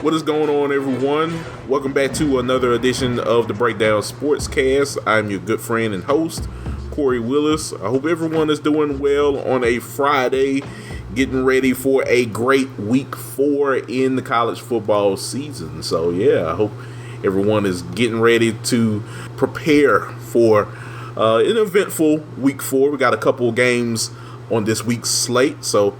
What is going on, everyone? Welcome back to another edition of the Breakdown Sportscast. I'm your good friend and host, Kory Willis. I hope everyone is doing well on a Friday, getting ready for a great week 4 in the college football season. So, I hope everyone is getting ready to prepare for an eventful week 4. We got a couple of games on this week's slate. So,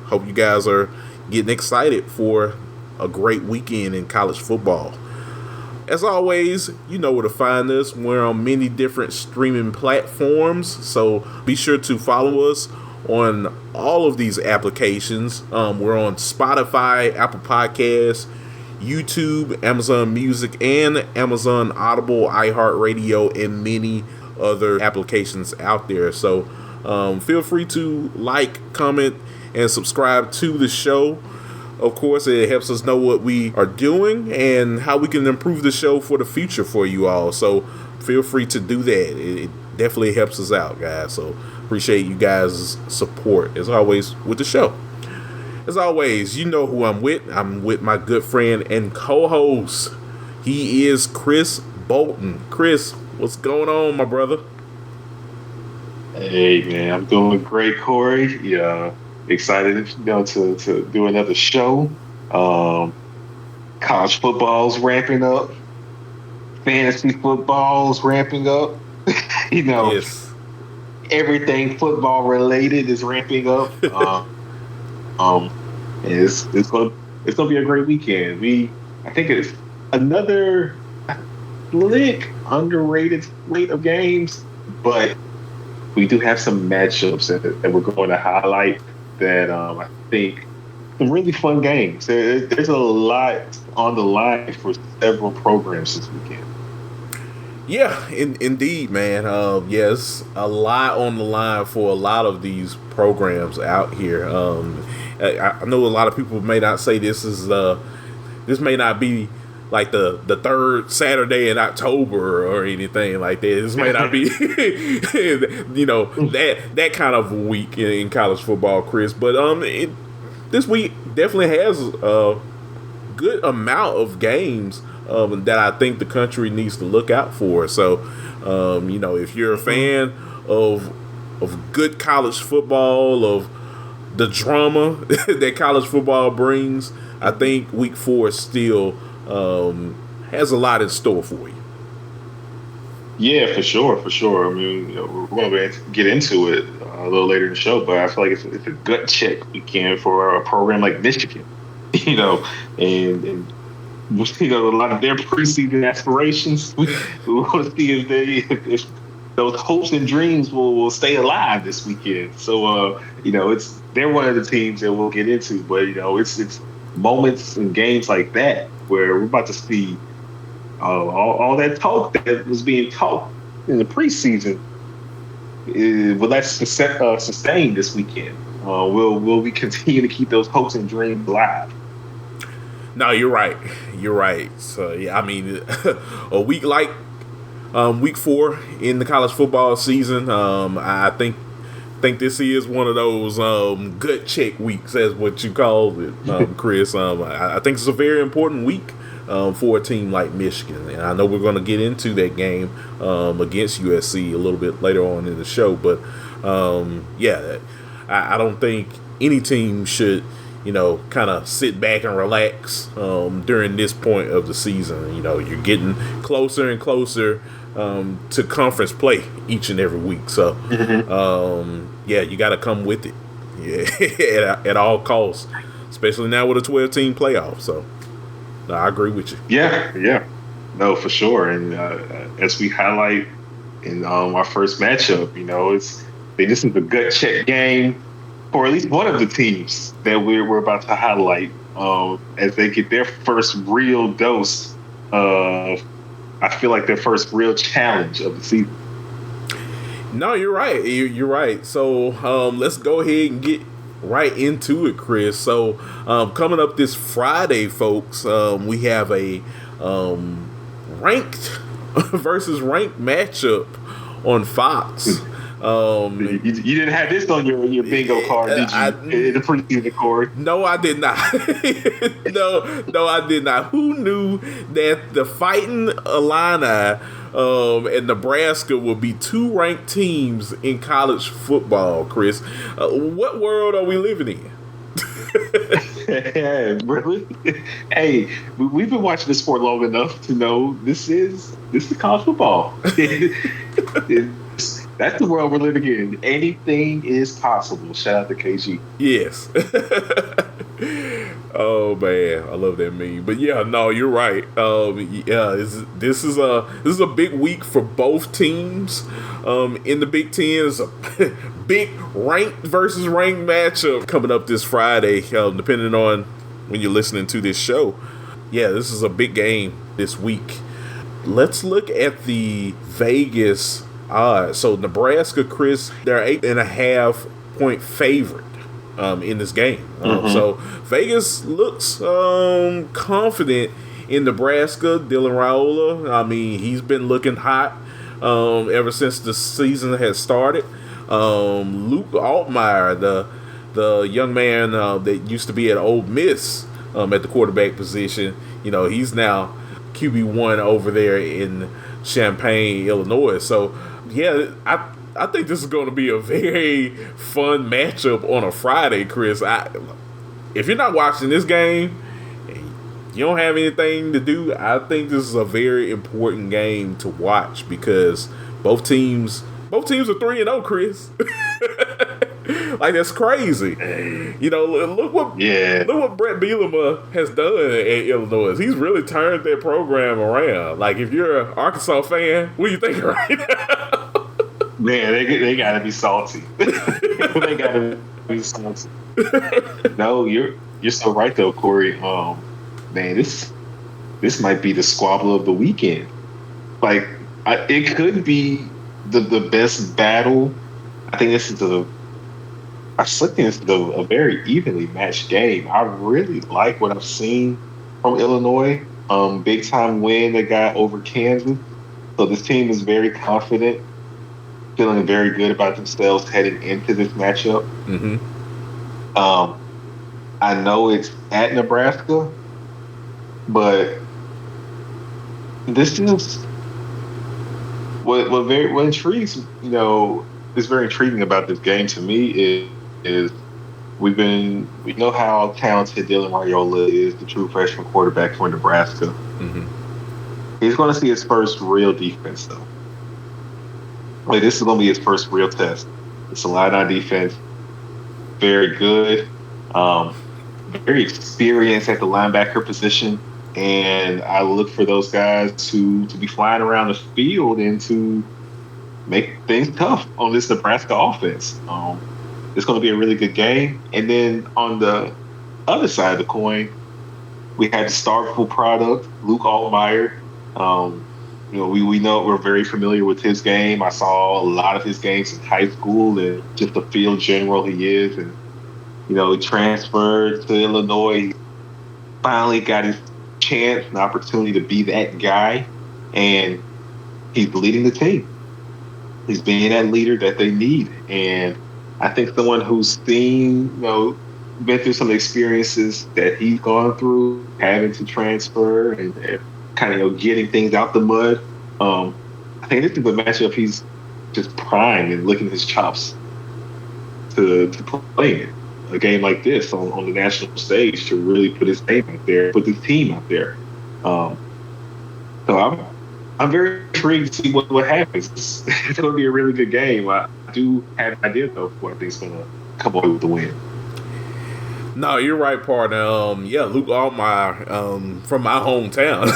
hope you guys are getting excited for a great weekend in college football. As always, you know where to find us. We're on many different streaming platforms, so be sure to follow us on all of these applications. We're on Spotify, Apple Podcasts, YouTube, Amazon Music, and Amazon Audible, iHeartRadio, and many other applications out there. So feel free to like, comment, and subscribe to the show. Of course, it helps us know what we are doing and how we can improve the show for the future for you all. So feel free to do that. It definitely helps us out, guys. So appreciate you guys' support, as always, with the show. As always, you know who I'm with. I'm with my good friend and co-host. He is Chris Bolton. Chris, what's going on, my brother? Hey, man, I'm doing great, Kory. Yeah. Excited, to do another show. College football's ramping up. Fantasy football's ramping up. Yes. Everything football related is ramping up. It's gonna be a great weekend. I think it's another slick, underrated slate of games, but we do have some matchups that we're going to highlight. That I think some really fun games. There's a lot on the line for several programs this weekend. Yeah, indeed, man. Yes, a lot on the line for a lot of these programs out here. I know a lot of people may not say this may not be like the third Saturday in October or anything like that. This may not be, that kind of week in college football, Chris. But this week definitely has a good amount of games that I think the country needs to look out for. So, if you're a fan of good college football, of the drama that college football brings, I think week 4 is still has a lot in store for you. Yeah, for sure. I mean, we're going to get into it a little later in the show, but I feel like it's a gut check weekend for a program like Michigan, and a lot of their preseason aspirations. We want to see if those hopes and dreams will stay alive this weekend. So, they're one of the teams that we'll get into, but it's moments and games like that where we're about to see all that talk that was being talked in the preseason. Will that sustain this weekend? Will we continue to keep those hopes and dreams alive? No, you're right. So, I mean, a week like week 4 in the college football season, I think this is one of those gut check weeks, as what you called it, Chris. I think it's a very important week for a team like Michigan, and I know we're going to get into that game against USC a little bit later on in the show. But I don't think any team should, kind of sit back and relax during this point of the season. You're getting closer and closer to conference play each and every week. So, you got to come with it at all costs, especially now with a 12-team playoff. So, I agree with you. Yeah. No, for sure. And as we highlight in our first matchup, this is a gut check game for at least one of the teams that we're about to highlight as they get their first real dose of, I feel like, their first real challenge of the season. No, you're right. You're right. So let's go ahead and get right into it, Chris. So coming up this Friday, folks, we have a ranked versus ranked matchup on Fox. You didn't have this on your bingo card, did you? In the preseason, Kory? No, I did not. no, I did not. Who knew that the Fighting Illini and Nebraska will be two ranked teams in college football, Chris? What world are we living in? Really? Hey, we've been watching this sport long enough to know this is college football. That's the world we're living in. Anything is possible. Shout out to KG. Yes. Oh man, I love that meme. But yeah, no, you're right. This is a big week for both teams. In the Big Ten, it's a big ranked versus ranked matchup coming up this Friday. Depending on when you're listening to this show. Yeah, this is a big game this week. Let's look at the Vegas odds. So Nebraska, Chris, they're 8.5 point favorite in this game. So Vegas looks confident in Nebraska. Dylan Raiola, I mean, he's been looking hot ever since the season has started. Luke Altmaier, the young man that used to be at Ole Miss at the quarterback position, he's now QB1 over there in Champaign, Illinois. So yeah, I think this is going to be a very fun matchup on a Friday, Chris. If you're not watching this game, you don't have anything to do, I think this is a very important game to watch because both teams are 3-0, Chris. Like, that's crazy. Look what Brett Bielema has done at Illinois. He's really turned that program around. Like, if you're an Arkansas fan, what do you think right now? Man, they gotta be salty. They gotta be salty. No, you're so right though, Kory. Man, this might be the squabble of the weekend. Like, it could be the best battle. I think this is a very evenly matched game. I really like what I've seen from Illinois. Big time win they got over Kansas. So this team is very confident, feeling very good about themselves heading into this matchup. I know it's at Nebraska, but this is what intrigues, is very intriguing about this game to me is we know how talented Dylan Raiola is, the true freshman quarterback for Nebraska. He's going to see his first real defense, though. Like, this is going to be his first real test. It's a line-on defense, very good, very experienced at the linebacker position, and I look for those guys to be flying around the field and to make things tough on this Nebraska offense. It's going to be a really good game. And then on the other side of the coin, we had the Starkville product, Luke Altmaier. We know we're very familiar with his game. I saw a lot of his games in high school and just the field general he is. And, he transferred to Illinois. He finally got his chance and opportunity to be that guy. And he's leading the team. He's being that leader that they need. And I think someone who's seen, been through some experiences that he's gone through, having to transfer and kind of getting things out the mud. I think this is a matchup he's just primed and licking his chops to play in a game like this on the national stage to really put his name out there, put his team out there. So I'm very intrigued to see what happens. It's going to be a really good game. I do have an idea though who I think is going to come away with the win. No, you're right, partner. Luke Altmaier from my hometown,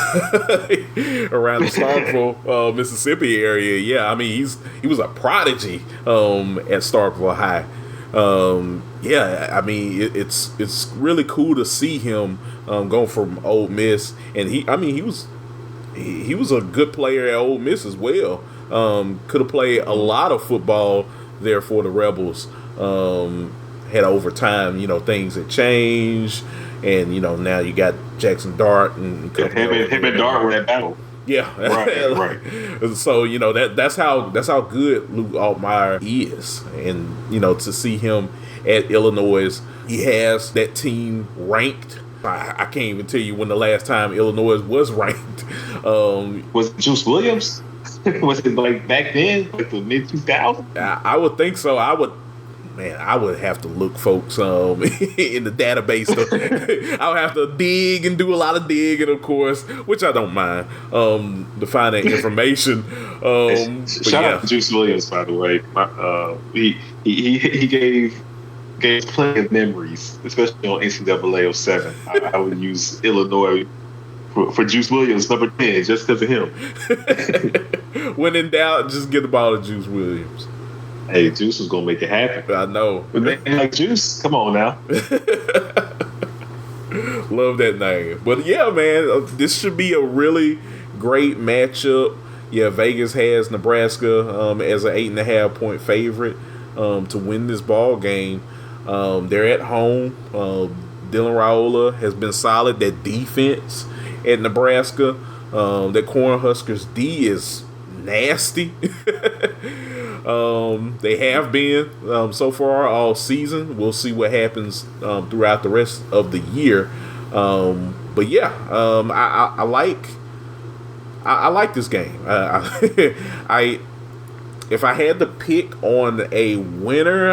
around the Starkville, Mississippi area. Yeah, I mean he was a prodigy at Starkville High. I mean it's really cool to see him going from Ole Miss, and he was a good player at Ole Miss as well. Could have played a lot of football there for the Rebels. Had over time, things had changed, and now you got Jackson Dart and him and Dart were in battle. Yeah, Right. So that's how good Luke Altmaier is, and to see him at Illinois, he has that team ranked. I can't even tell you when the last time Illinois was ranked. Was it Juice Williams? Was it like back then, like the mid 2000s? I would think so. I would have to look, folks, in the database. I would have to dig and do a lot of digging, of course, which I don't mind, to find that information. Shout out to Juice Williams, by the way. He gave plenty of memories, especially on NCAA 07. I would use Illinois for Juice Williams, number 10, just because of him. When in doubt, just get the ball to Juice Williams. Hey, Juice was gonna make it happen. I know. But they like Juice. Come on now. Love that name. But yeah, man, this should be a really great matchup. Yeah, Vegas has Nebraska as an 8.5 point favorite to win this ball game. They're at home. Dylan Raiola has been solid. That defense at Nebraska, that Cornhuskers D is nasty. They have been so far all season. We'll see what happens throughout the rest of the year. But yeah, I like this game. If I had to pick on a winner,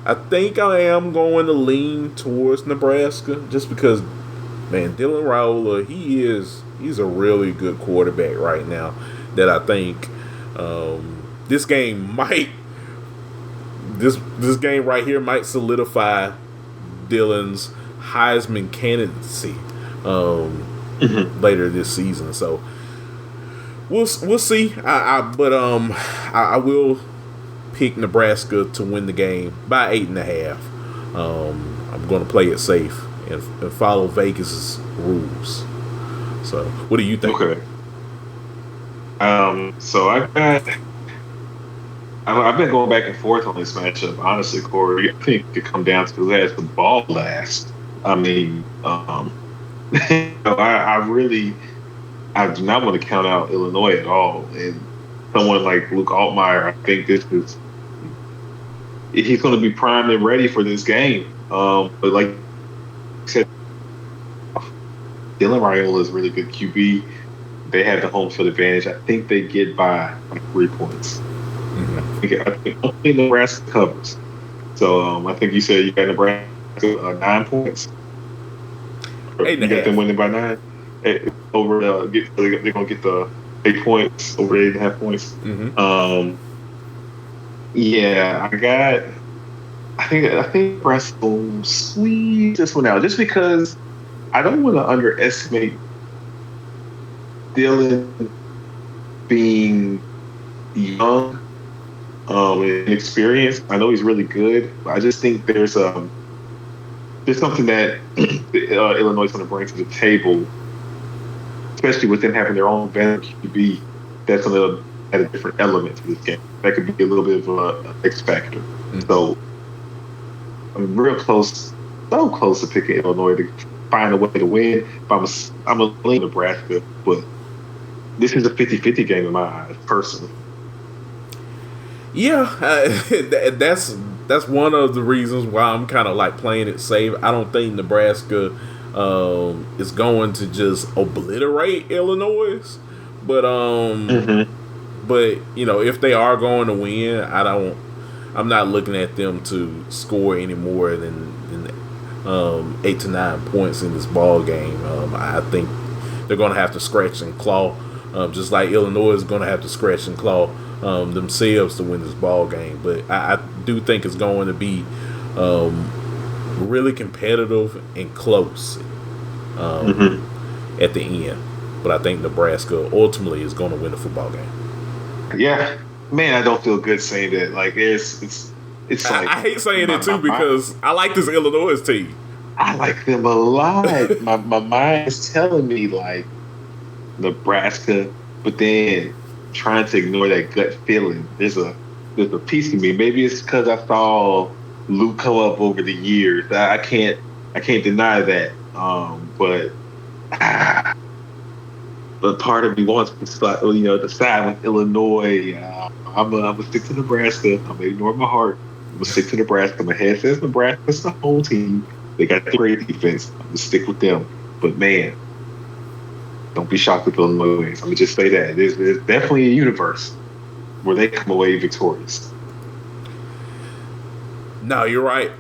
I think I am going to lean towards Nebraska, just because, man, Dylan Raiola, he's a really good quarterback right now. That I think this game this game right here might solidify Dylan's Heisman candidacy later this season. So we'll see. I will pick Nebraska to win the game by 8.5. I'm going to play it safe and follow Vegas's rules. So what do you think? Okay. So I've been going back and forth on this matchup. Honestly, Kory, I think it could come down to who has the ball last. I mean, I do not want to count out Illinois at all. And someone like Luke Altmaier, I think he's going to be primed and ready for this game. But like I said, Dylan Raiola is a really good QB. They have the home field advantage. I think they get by 3 points. I think only Nebraska covers. So I think you said you got Nebraska 9 points. You got them winning by 9. They're gonna get the 8 points over 8.5 points. Yeah, I think Nebraska will squeeze this one out, just because I don't want to underestimate Dylan being young and inexperienced. I know he's really good, but I just think there's something that Illinois is going to bring to the table, especially with them having their own veteran QB. That's going to add a different element to this game. That could be a little bit of an X factor. So I'm real close, so close to picking Illinois to find a way to win. But I'm a lean Nebraska, but this is a 50-50 game in my eyes, personally. Yeah, that's one of the reasons why I'm kind of like playing it safe. I don't think Nebraska is going to just obliterate Illinois, but if they are going to win, I'm not looking at them to score any more than 8 to 9 points in this ball game. I think they're going to have to scratch and claw. Just like Illinois is going to have to scratch and claw themselves to win this ball game. But I do think it's going to be really competitive and close at the end. But I think Nebraska ultimately is going to win the football game. Yeah, man, I don't feel good saying that. Like it's like I hate saying it too because I like this Illinois team. I like them a lot. my mind is telling me like Nebraska, but then trying to ignore that gut feeling. There's a piece of me. Maybe it's because I saw Luke come up over the years. I can't deny that. But but part of me wants to decide with Illinois. I'm gonna stick to Nebraska. I'm gonna ignore my heart. I'm gonna stick to Nebraska. My head says Nebraska's the home team. They got the great defense. I'm gonna stick with them. But man, don't be shocked if Illinois wins. I'm gonna just say that there's definitely a universe where they come away victorious. No, you're right.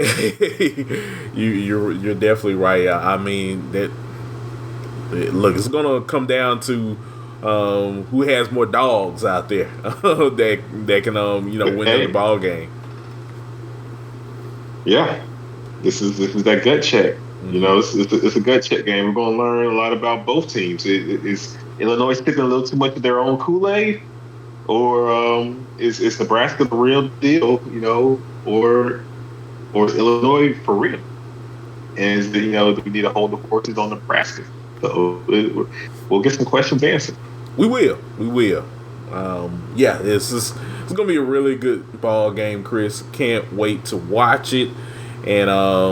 you're definitely right. I mean that. Look, it's gonna come down to who has more dogs out there that can win the ball game. Yeah, this is that gut check. It's a gut check game. We're gonna learn a lot about both teams. Is Illinois sticking a little too much of their own Kool-Aid, or is Nebraska the real deal? Or is Illinois for real? And do we need to hold the horses on Nebraska? So we'll get some questions answered. We will. It's gonna be a really good ball game, Chris. Can't wait to watch it. And I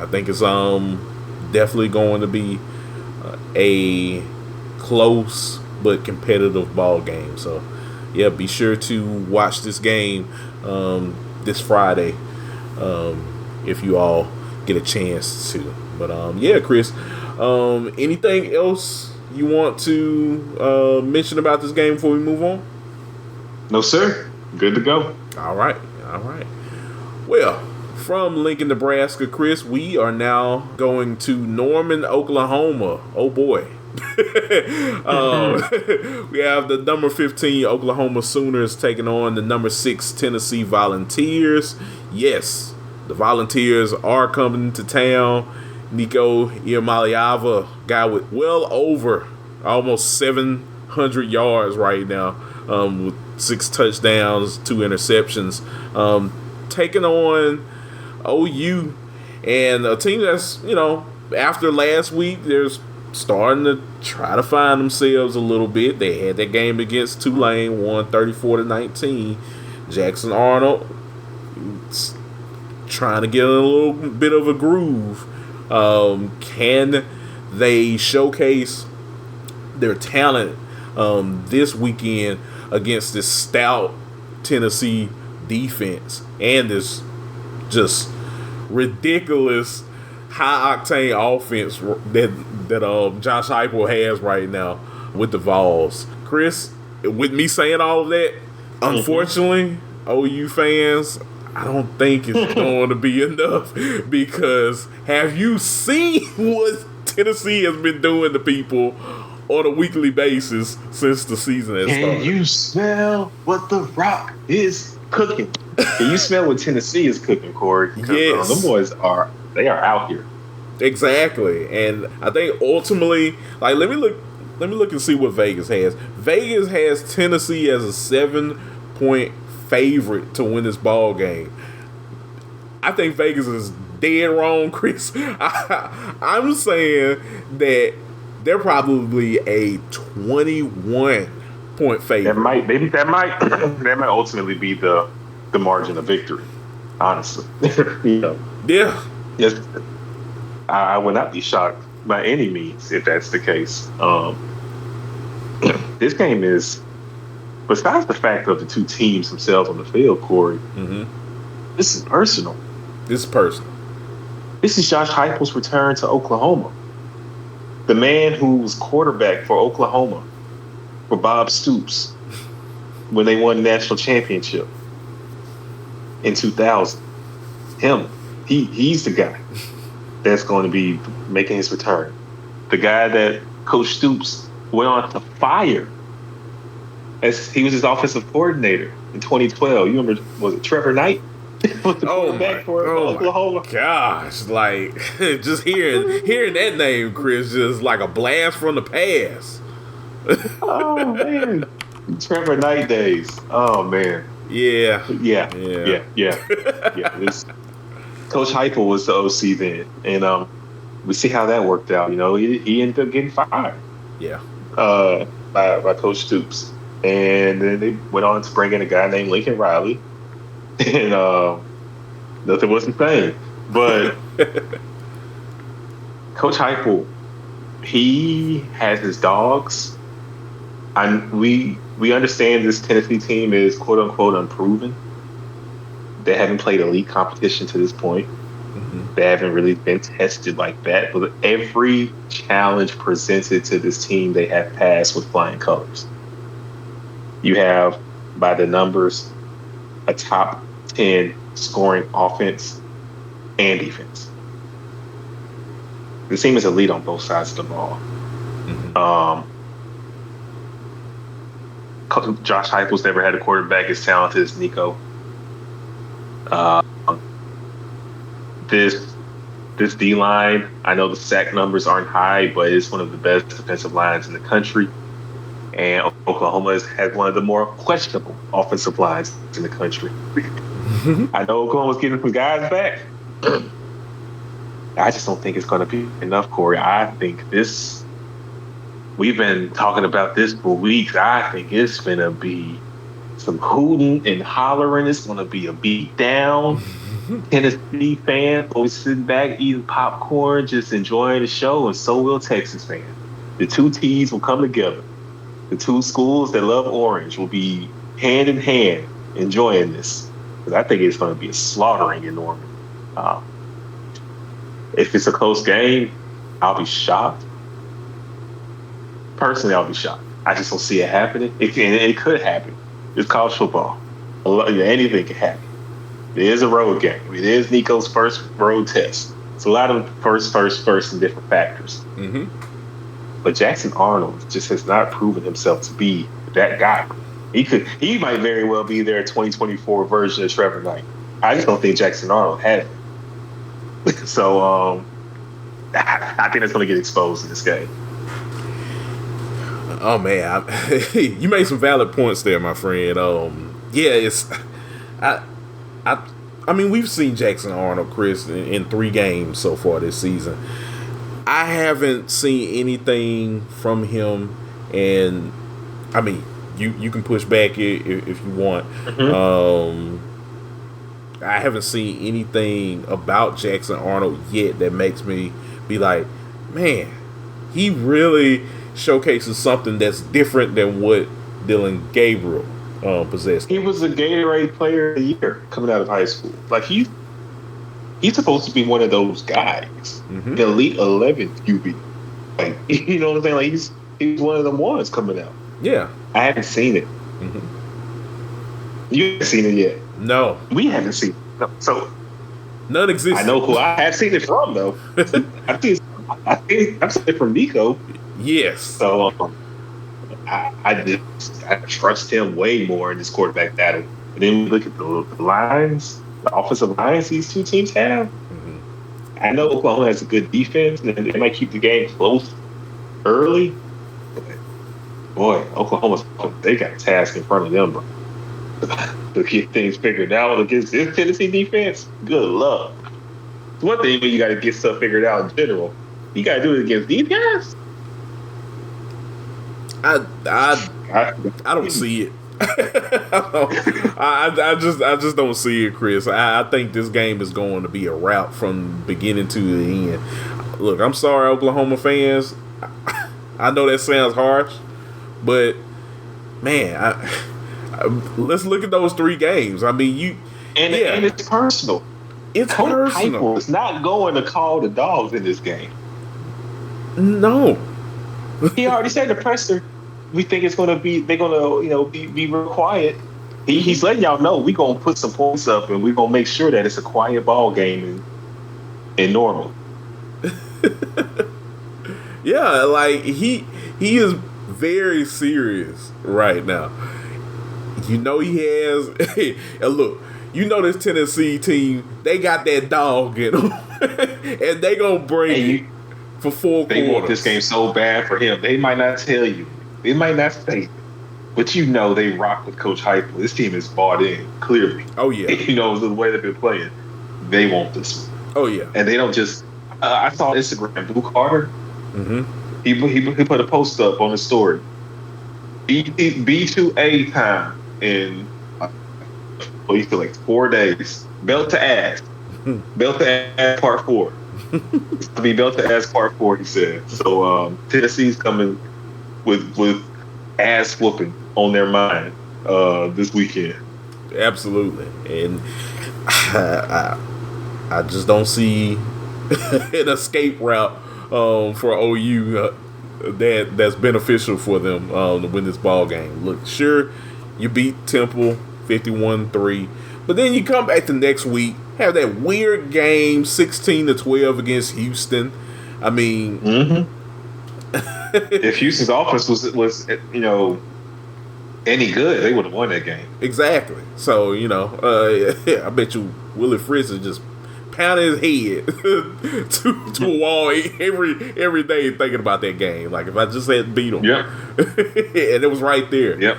think it's definitely going to be a close but competitive ball game. So yeah, be sure to watch this game this Friday if you all get a chance to. But Chris. Anything else you want to mention about this game before we move on? No, sir. Good to go. All right. Well, from Lincoln, Nebraska, Chris, we are now going to Norman, Oklahoma. Oh boy. We have the number 15 Oklahoma Sooners taking on the number 6 Tennessee Volunteers. Yes, the Volunteers are coming to town. Nico Iamaleava, guy with well over almost 700 yards right now, with 6 touchdowns, 2 interceptions, taking on OU, and a team that's, after last week, they're starting to try to find themselves a little bit. They had that game against Tulane, won 34-19. Jackson Arnold trying to get in a little bit of a groove. Can they showcase their talent this weekend against this stout Tennessee defense and this just ridiculous high octane offense that Josh Heupel has right now with the Vols? Chris, with me saying all of that, unfortunately, OU fans, I don't think it's going to be enough, because have you seen what Tennessee has been doing to people on a weekly basis since the season has started? Can you smell what the Rock is cooking? Can you smell what Tennessee is cooking, Kory? Yes. Them boys are out here. Exactly. And I think ultimately, let me look and see what Vegas has. Vegas has Tennessee as a 7-point favorite to win this ball game. I think Vegas is dead wrong, Chris. I'm saying that they're probably a 21-point favorite. That might ultimately be the margin of victory. Honestly, Yeah. Yes, I would not be shocked by any means if that's the case. This game is, besides the fact of the two teams themselves on the field, Kory, this is personal. This is personal. This is Josh Heupel's return to Oklahoma. The man who was quarterback for Oklahoma, for Bob Stoops, when they won the national championship in 2000. He's the guy that's going to be making his return. The guy that Coach Stoops went on to fire as he was his offensive coordinator in 2012. You remember, was it Trevor Knight? Was the quarterback for Oklahoma? My gosh, just hearing that name, Chris, just like a blast from the past. Oh man, Trevor Knight days. Oh man. Yeah. This Coach Heupel was the OC then, and we see how that worked out. He ended up getting fired. Yeah. By Coach Stoops, and then they went on to bring in a guy named Lincoln Riley, and nothing was the same. But Coach Heupel he has his dogs. And we understand this Tennessee team is quote unquote unproven. They haven't played elite competition to this point. They haven't really been tested like that. But every challenge presented to this team, they have passed with flying colors. You have, by the numbers, a top 10 scoring offense and defense. The team is elite on both sides of the ball. Josh Heupel's never had a quarterback as talented as Nico. This D line, I know the sack numbers aren't high, but it's one of the best defensive lines in the country. And Oklahoma has one of the more questionable offensive lines in the country. I know Oklahoma's getting some guys back. I just don't think it's going to be enough, Kory. I think we've been talking about this for weeks. I think it's going to be some hooting and hollering. It's going to be a beat down. Tennessee fans will be sitting back eating popcorn, just enjoying the show, and so will Texas fans. The two T's will come together. The two schools that love orange will be hand in hand enjoying this. Because I think it's going to be a slaughtering in Norman. If it's a close game, I'll be shocked. Personally, I'll be shocked. I just don't see it happening. It could happen. It's college football. Anything can happen. It is a road game. It is Nico's first road test. It's a lot of first, and different factors. But Jackson Arnold just has not proven himself to be that guy. He might very well be their 2024 version of Trevor Knight. I just don't think Jackson Arnold had it. So I think that's going to get exposed in this game. Oh man, you made some valid points there, my friend. I mean, we've seen Jackson Arnold, Chris, in 3 games so far this season. I haven't seen anything from him, and I mean, you can push back if you want. I haven't seen anything about Jackson Arnold yet that makes me be like, man, he really showcases something that's different than what Dylan Gabriel possessed. He was a Gatorade Player of the Year coming out of high school. Like he's supposed to be one of those guys, the Elite 11 QB. Like, you know what I'm saying? Like he's one of them ones coming out. Yeah, I haven't seen it. You haven't seen it yet? No, we haven't seen it. No. So none exists. I know who I have seen it from though. I've seen it from Nico. Yes. So I trust him way more in this quarterback battle. And then we look at the lines, the offensive lines these two teams have. I know Oklahoma has a good defense, and they might keep the game close early. But boy, they got a task in front of them, bro. To get things figured out against this Tennessee defense. Good luck. It's one thing when you got to get stuff figured out in general. You got to do it against these guys. I don't see it. I just don't see it, Chris. I think this game is going to be a rout from beginning to the end. Look, I'm sorry, Oklahoma fans. I know that sounds harsh, but man, let's look at those 3 games. I mean, and it's personal. It's personal. Heupel is not going to call the dogs in this game. No, he already said to presser, we think it's going to be, they're going to, be real quiet. He's letting y'all know we're going to put some points up and we're going to make sure that it's a quiet ball game in Normal. Yeah, like he is very serious right now. He has. And look, this Tennessee team, they got that dog in them, and they gonna bring it for 4 quarters. They want this game so bad for him. They might not tell you. They might not say, but they rock with Coach Heupel. This team is bought in clearly. Oh yeah, the way they've been playing. They want this one. Oh yeah, and they don't just. I saw on Instagram, Blue Carter. He put a post up on his story. B2A time in like 4 days. Belt to ass. Belt to ass part 4. It's to be built to ass part 4, he said. So Tennessee's coming with ass whooping on their mind this weekend. Absolutely, and I just don't see an escape route for OU that's beneficial for them to win this ball game. Look, sure, you beat Temple 51-3, but then you come back the next week, have that weird game 16-12 against Houston. I mean, if Houston's offense was any good, they would have won that game. Exactly. So I bet you Willie Fritz is just pounding his head to a wall every day thinking about that game. Like, if I just had beat him, yep, and it was right there. Yep.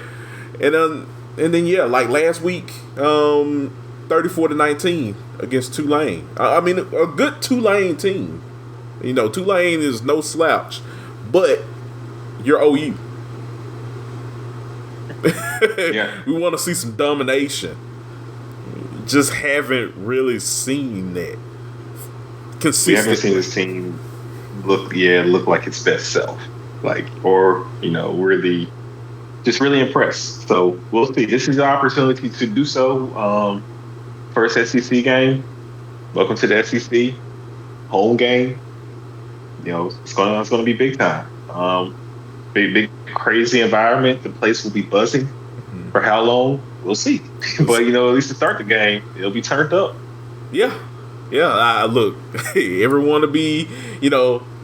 And then like last week, 34-19 against Tulane. I mean, a good Tulane team. Tulane is no slouch, but you're OU. Yeah. We want to see some domination. Just haven't really seen that consistently. We haven't seen this team look like its best self, really impressed. So we'll see. This is our opportunity to do so. First SEC game. Welcome to the SEC home game. It's gonna be big time. Big crazy environment. The place will be buzzing. For how long? We'll see. But at least to start the game, it'll be turned up. Yeah. Look, everyone to be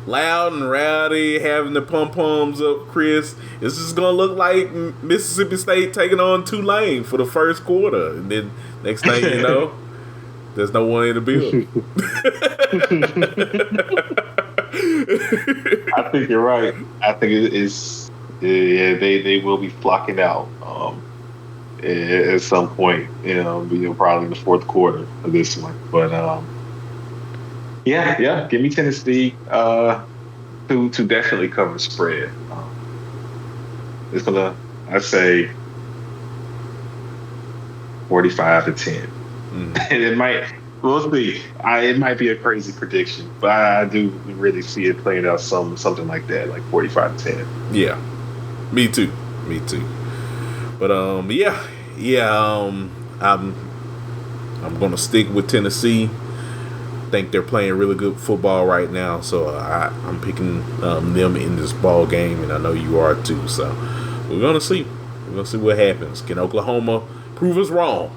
loud and rowdy, having the pom-poms up, Chris. It's just gonna look like Mississippi State taking on Tulane for the first quarter, and then next thing you know, there's no one in the building. I think you're right. I think it is. Yeah, they will be flocking out at some point. Probably in the fourth quarter of this one. But yeah. Give me Tennessee to definitely cover the spread. It's gonna, I'd say, 45-10. And it might. We'll see. It might be a crazy prediction, but I do really see it playing out something like that, like 45-10. Yeah, me too. But I'm gonna stick with Tennessee. I think they're playing really good football right now, so I'm picking them in this ball game, and I know you are too. So we're gonna see. We're gonna see what happens. Can Oklahoma prove us wrong?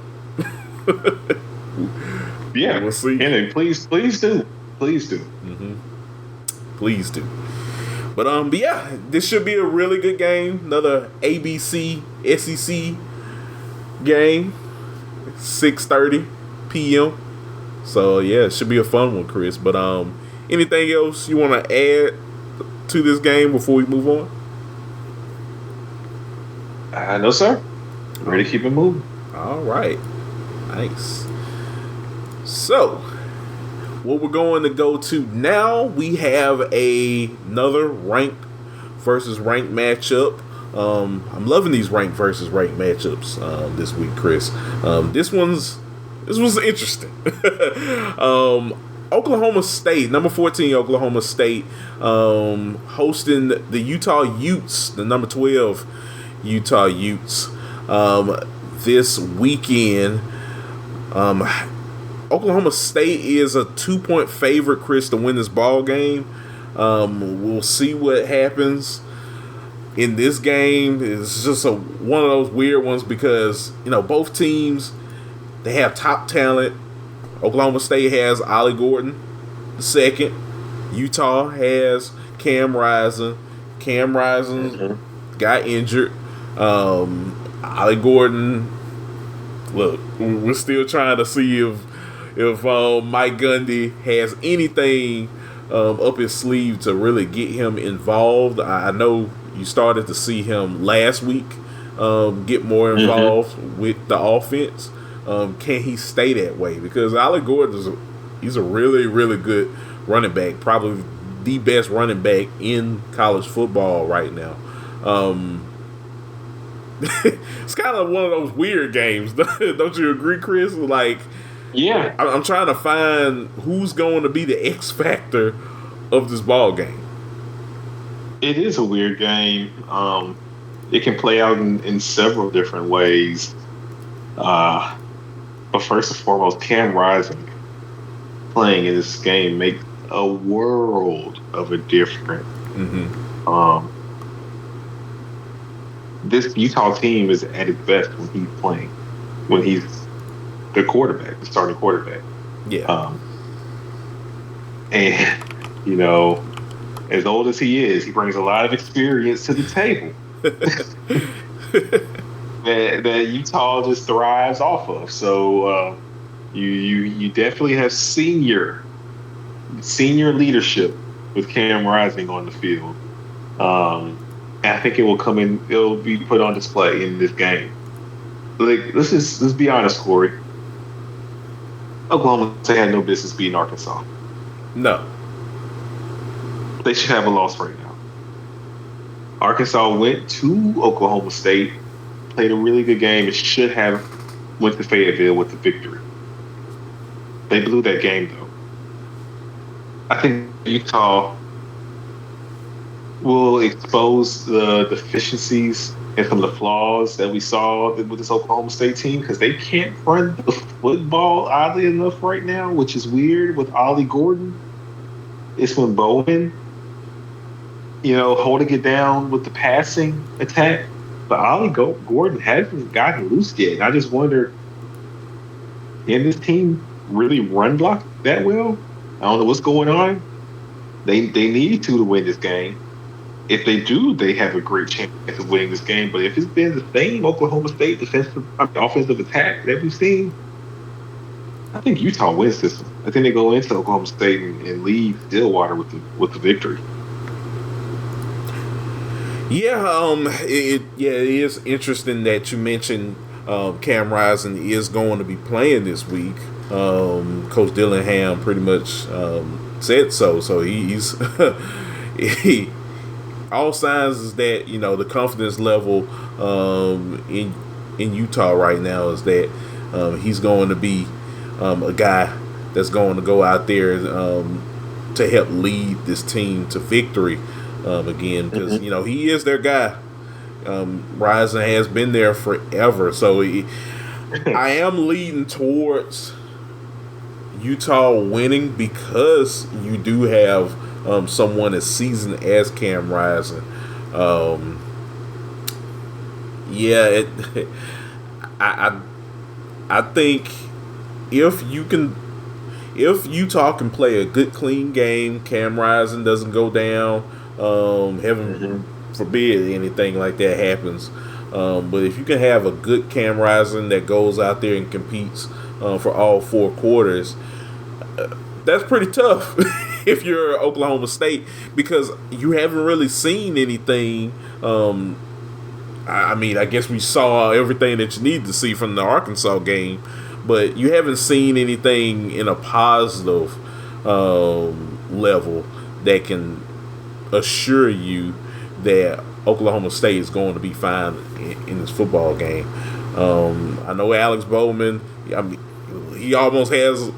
Yeah, we'll see. And please do. Mm-hmm. Please do. But yeah, this should be a really good game. Another ABC SEC game, 6:30 p.m. So yeah, it should be a fun one, Chris. But anything else you want to add to this game before we move on? No, sir. Ready to keep it moving. All right. Nice. So, what we're going to go to now, we have another ranked versus ranked matchup. I'm loving these ranked versus ranked matchups this week, Chris. This was interesting. Oklahoma State, number 14 Oklahoma State, hosting the Utah Utes, the number 12 Utah Utes, this weekend. Oklahoma State is a 2-point favorite, Chris, to win this ball game. We'll see what happens in this game. It's just one of those weird ones because both teams, they have top talent. Oklahoma State has Ollie Gordon, the second. Utah has Cam Rising. Cam Rising got injured. Ollie Gordon, look, we're still trying to see if Mike Gundy has anything up his sleeve to really get him involved. I know you started to see him last week get more involved with the offense. Can he stay that way? Because Ollie Gordon he's a really, really good running back, probably the best running back in college football right now. It's kind of one of those weird games. Don't you agree, Chris? Like, Yeah, I'm trying to find who's going to be the X factor of this ball game. it is a weird game. It can play out in several different ways. Uh, but first and foremost, Cam Rising playing in this game makes a world of a difference. Mm-hmm. Um, this Utah team is at its best when he's playing, when he's the quarterback, the starting quarterback. Yeah. Um, and you know, as old as he brings a lot of experience to the table that Utah just thrives off of. So you definitely have senior leadership with Cam Rising on the field. And I think it will come in. It'll be put on display in this game. Like let's be honest, Kory. Oklahoma State had no business beating Arkansas. No. They should have a loss right now. Arkansas went to Oklahoma State, played a really good game. It should have went to Fayetteville with the victory. They blew that game though. I think Utah will expose the deficiencies and some of the flaws that we saw with this Oklahoma State team because they can't run the football oddly enough right now, which is weird with Ollie Gordon. It's when Bowman, holding it down with the passing attack. But Ollie Gordon hasn't gotten loose yet. And I just wonder, can this team really run block that well? I don't know what's going on. They need to win this game. If they do, they have a great chance of winning this game. But if it's been the same Oklahoma State offensive attack that we've seen, I think Utah wins this one. I think they go into Oklahoma State and leave Stillwater with the victory. Yeah, it is interesting that you mentioned Cam Rising is going to be playing this week. Coach Dillingham pretty much said so. So he's all signs is that the confidence level in Utah right now is that he's going to be a guy that's going to go out there to help lead this team to victory again because he is their guy. Rising has been there forever, so I am leading towards Utah winning because you do have someone as seasoned as Cam Rising. I think if Utah can play a good clean game, Cam Rising doesn't go down. Heaven forbid anything like that happens. But if you can have a good Cam Rising that goes out there and competes for all 4 quarters, that's pretty tough if you're Oklahoma State because you haven't really seen anything. I guess we saw everything that you need to see from the Arkansas game, but you haven't seen anything in a positive level that can assure you that Oklahoma State is going to be fine in this football game. I know Alex Bowman. He almost has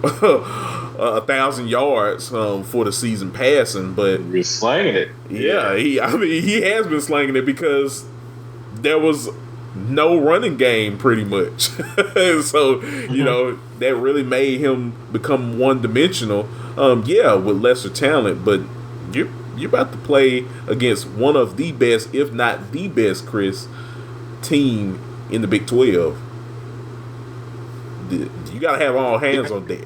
1,000 yards for the season passing, but you're slanging it. Yeah, he has been slanging it because there was no running game pretty much. So that really made him become one-dimensional. With lesser talent, but you're about to play against one of the best, if not the best, Chris, team in the Big 12. You got to have all hands on deck.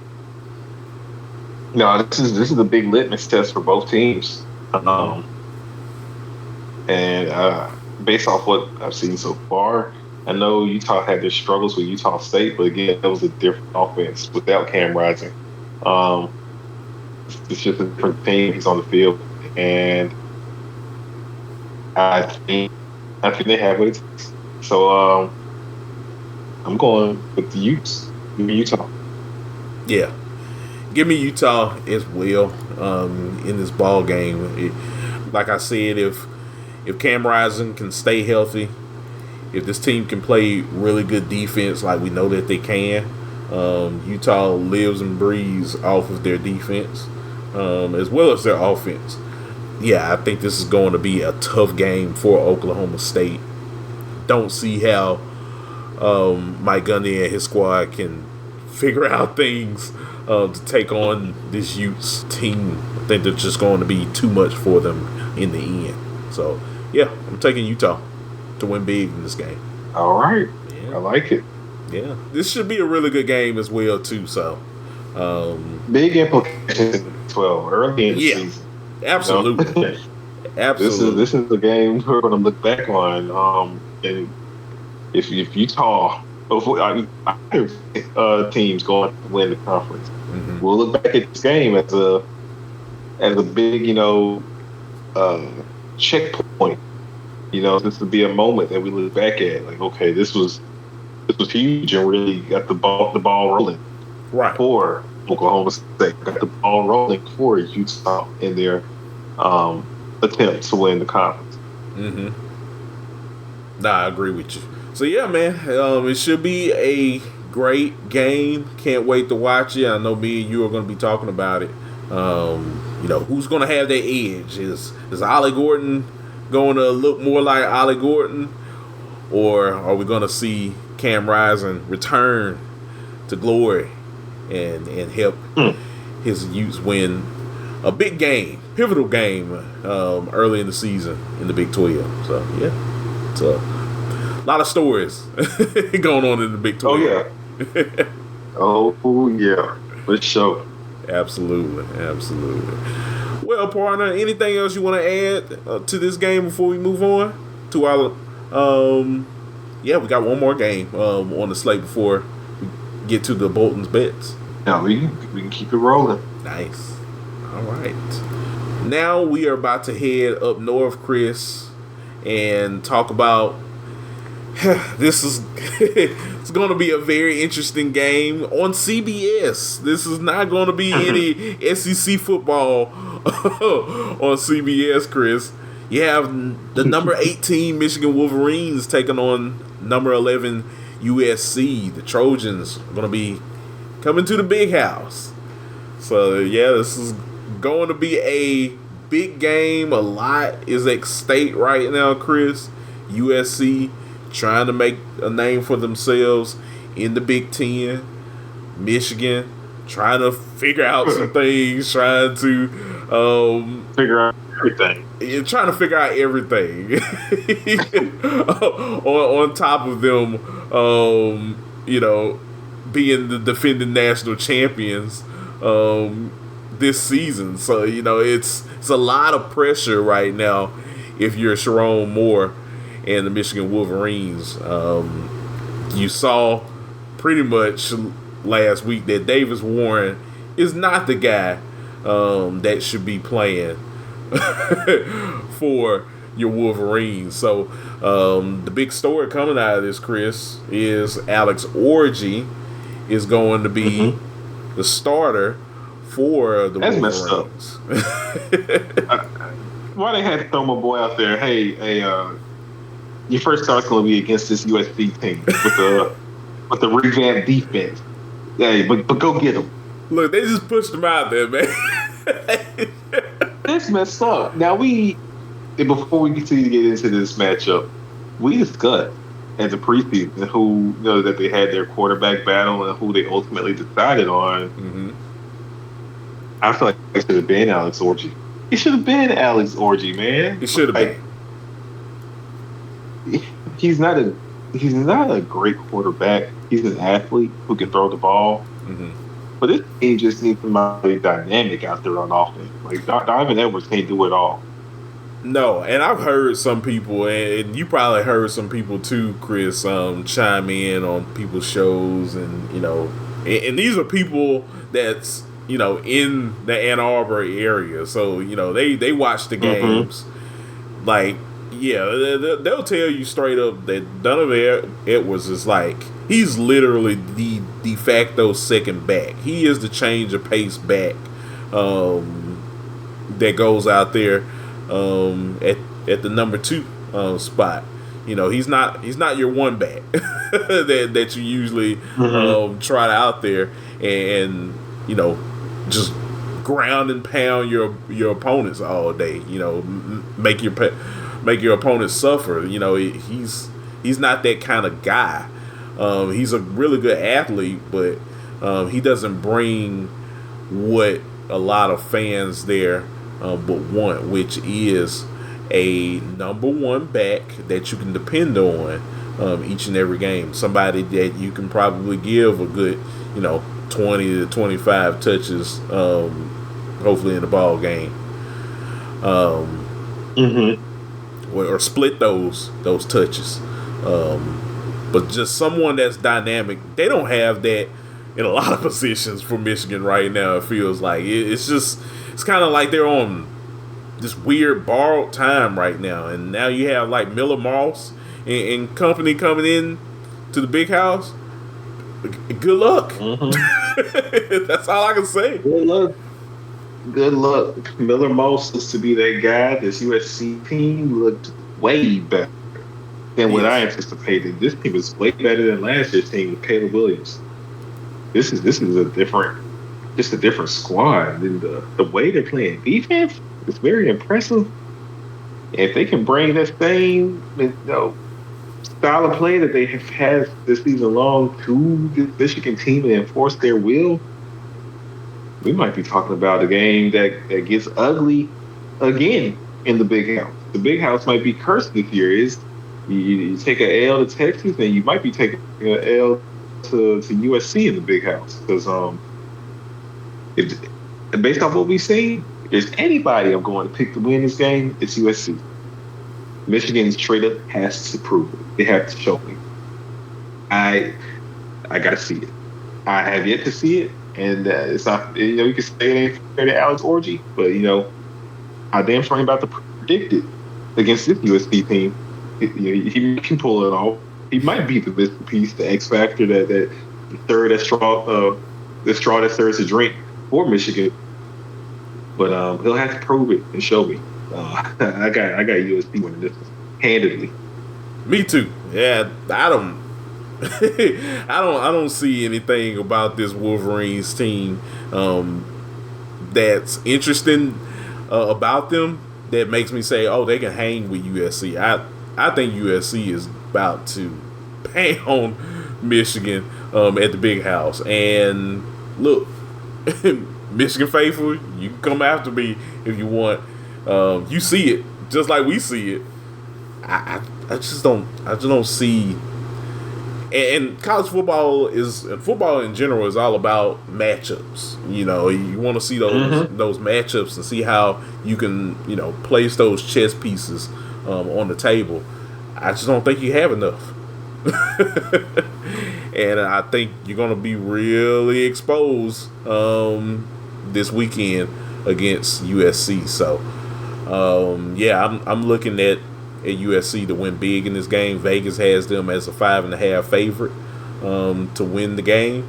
No, this is a big litmus test for both teams. And based off what I've seen so far, I know Utah had their struggles with Utah State, but again, that was a different offense without Cam Rising. It's just a different team. He's on the field, and I think they have what it takes. So I'm going with the Utes. Give me Utah. Yeah, give me Utah as well in this ball game. Like I said, if Cam Rising can stay healthy, if this team can play really good defense like we know that they can, Utah lives and breathes off of their defense, as well as their offense. Yeah, I think this is going to be a tough game for Oklahoma State. Don't see how Mike Gundy and his squad can figure out things to take on this Utes team. I think they're just going to be too much for them in the end. So, yeah, I'm taking Utah to win big in this game. All right. Yeah. I like it. Yeah. This should be a really good game as well, too. So, big implications in 12 early in the season. Absolutely. You know? Absolutely. This is the game we're going to look back on. And if Utah, either teams going to win the conference, we'll look back at this game as a big, checkpoint. This would be a moment that we look back at, like, okay, this was huge and really got the ball rolling. Right. For Oklahoma State, got the ball rolling for Utah in their attempt to win the conference. Nah, I agree with you. So yeah, man, it should be a great game. Can't wait to watch it. I know me and you are going to be talking about it. Who's going to have that edge? Is Ollie Gordon going to look more like Ollie Gordon, or are we going to see Cam Rising return to glory and help his Utes win a big game, pivotal game early in the season in the Big 12? So yeah, it's a lot of stories going on in the Big 12. Oh yeah, for sure. Absolutely. Well, partner, anything else you want to add to this game before we move on to our? We got one more game on the slate before we get to the Bolton's bets. Now we can keep it rolling. Nice. All right. Now we are about to head up north, Chris, and talk about. This is it's going to be a very interesting game on CBS. This is not going to be any SEC football on CBS, Chris. You have the number 18 Michigan Wolverines taking on number 11 USC. The Trojans are going to be coming to the big house. So, yeah, this is going to be a big game. A lot is at stake right now, Chris. USC trying to make a name for themselves in the Big Ten. Michigan trying to figure out some things, trying to figure out everything. Trying to figure out everything on top of them, being the defending national champions this season. So it's a lot of pressure right now if you're Sharon Moore and the Michigan Wolverines. You saw pretty much last week that Davis Warren is not the guy that should be playing for your Wolverines. So the big story coming out of this, Chris, is Alex Orji is going to be the starter for the Wolverines. Messed up. Why they had to throw my boy out there? Hey, your first start's going to be against this USC team with the revamped defense. Hey, but go get him. Look, they just pushed him out there, man. That's messed up. Now before we continue to get into this matchup, we discussed at the preseason who that they had their quarterback battle and who they ultimately decided on. I feel like it should have been Alex Orji. It should have been Alex Orji, man. It should have been. He's not a great quarterback. He's an athlete who can throw the ball. But this team just needs somebody dynamic out there on offense. Like Donovan Edwards can't do it all. No, and I've heard some people, and you probably heard some people too, Chris, chime in on people's shows, and and these are people that's in the Ann Arbor area, so they watch the games. Like, yeah, they'll tell you straight up that Donovan Edwards is like, he's literally the de facto second back. He is the change of pace back that goes out there at the number 2 spot. He's not your one back that you usually trot out there and just ground and pound your opponents all day. Make your opponents suffer. He's not that kind of guy. He's a really good athlete, but he doesn't bring what a lot of fans there but want, which is a number one back that you can depend on each and every game. Somebody that you can probably give a good 20 to 25 touches, hopefully in the ball game, or split those touches. But just someone that's dynamic. They don't have that in a lot of positions for Michigan right now. It feels like it's kind of like they're on this weird borrowed time right now. And now you have like Miller Moss and company coming in to the big house. Good luck. That's all I can say. Good luck. Miller Moss is to be that guy. This USC team looked way better than what I anticipated. This team is way better than last year's team with Caleb Williams. This is a different squad. And the way they're playing defense is very impressive. If they can bring that same style of play that they have had this season long to the Michigan team and enforce their will, we might be talking about a game that gets ugly again in the Big House. The Big House might be cursed this year. You take an L to Texas, and you might be taking an L to USC in the Big House. Because based off what we've seen, if there's anybody I'm going to pick to win this game, it's USC. Michigan straight up has to prove it. They have to show me. I got to see it. I have yet to see it, and it's not. You can say it ain't fair to Alex Orgy, but I damn sure ain't about to predict it against this USC team. He can pull it off. He might be the missing piece, the X factor, that straw that stirs the drink for Michigan. But he'll have to prove it and show me. I got USC winning this handedly. Me too. Yeah, I don't see anything about this Wolverines team that's interesting about them that makes me say, oh, they can hang with USC. I think USC is about to pound Michigan at the Big House. And look, Michigan faithful, you can come after me if you want. You see it just like we see it. I just don't see. And college football football in general is all about matchups. You want to see those matchups and see how you can place those chess pieces on the table. I just don't think you have enough. And I think you're going to be really exposed this weekend against USC. So, I'm looking at USC to win big in this game. Vegas has them as a 5.5 favorite to win the game.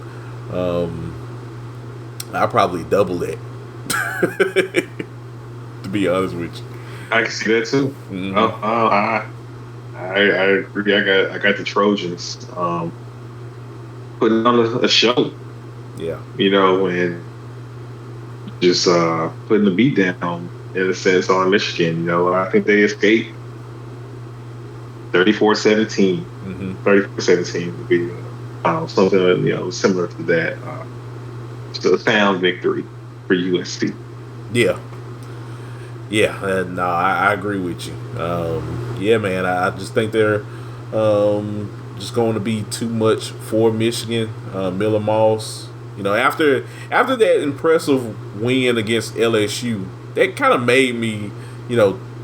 I'll probably double that, to be honest with you. I can see that too. Mm-hmm. I agree. I got the Trojans putting on a show. Yeah. And just putting the beat down in a sense on Michigan. I think they escaped 34-17. 34-17 would be something similar to that. Just a sound victory for USC. Yeah. Yeah, no, I agree with you. Man, I just think they're just going to be too much for Michigan. Miller Moss, after that impressive win against LSU, that kind of made me,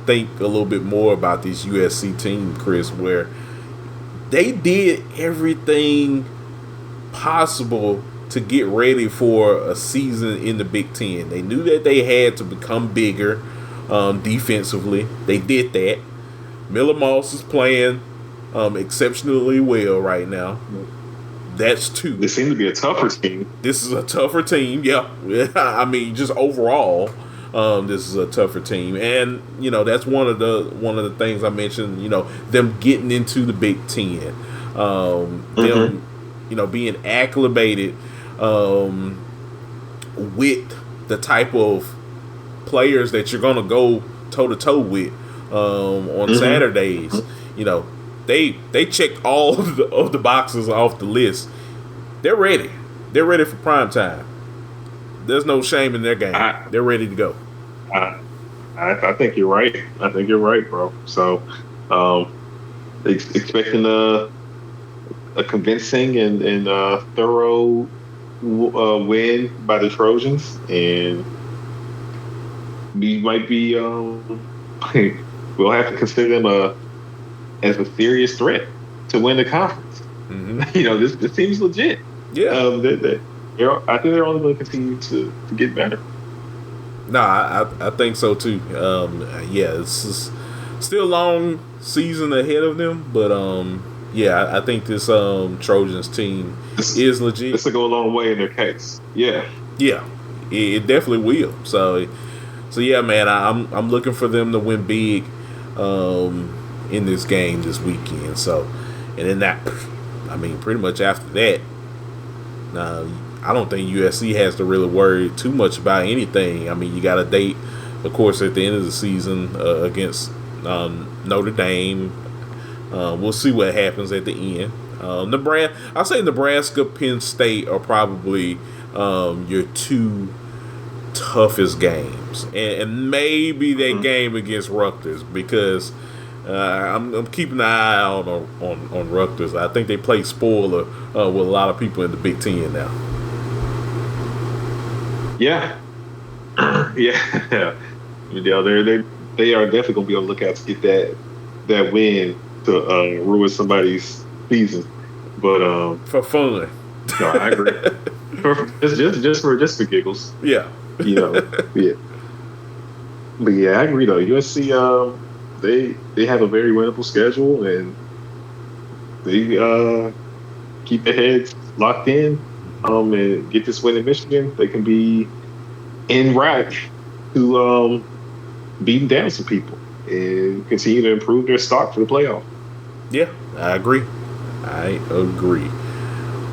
think a little bit more about this USC team, Chris, where they did everything possible to get ready for a season in the Big Ten. They knew that they had to become bigger defensively. They did that. Miller Moss is playing exceptionally well right now. That's two. This seems to be a tougher team. This is a tougher team, yeah. I mean, just overall. this is a tougher team, and that's one of the things I mentioned. Them getting into the Big Ten, them being acclimated with the type of players that you're gonna go toe to toe with on Saturdays. They checked all of the boxes off the list. They're ready. They're ready for prime time. There's no shame in their game. They're ready to go. I think you're right. I think you're right, bro. So, expecting a convincing and thorough win by the Trojans, and we might be we'll have to consider them as a serious threat to win the conference. This team's legit. Yeah, I think they're only going to continue to get better. No, I think so too. It's just still a long season ahead of them, but I think this Trojans team is legit. This will go a long way in their case. Yeah, it definitely will. So yeah, man, I'm looking for them to win big in this game this weekend. So, and then pretty much after that, I don't think USC has to really worry too much about anything. You got a date, of course, at the end of the season against Notre Dame. We'll see what happens at the end. I'll say Nebraska, Penn State are probably your two toughest games, and maybe that game against Rutgers, because I'm keeping an eye out on Rutgers. I think they play spoiler with a lot of people in the Big Ten now. Yeah. They are definitely gonna be on the lookout to get that win to ruin somebody's season. But for fun. No, I agree. just for giggles. Yeah. Yeah. But yeah, I agree though. USC they have a very winnable schedule, and they keep their heads locked in. And get this win in Michigan, they can be en route to beating down some people and continue to improve their stock for the playoff. Yeah, I agree.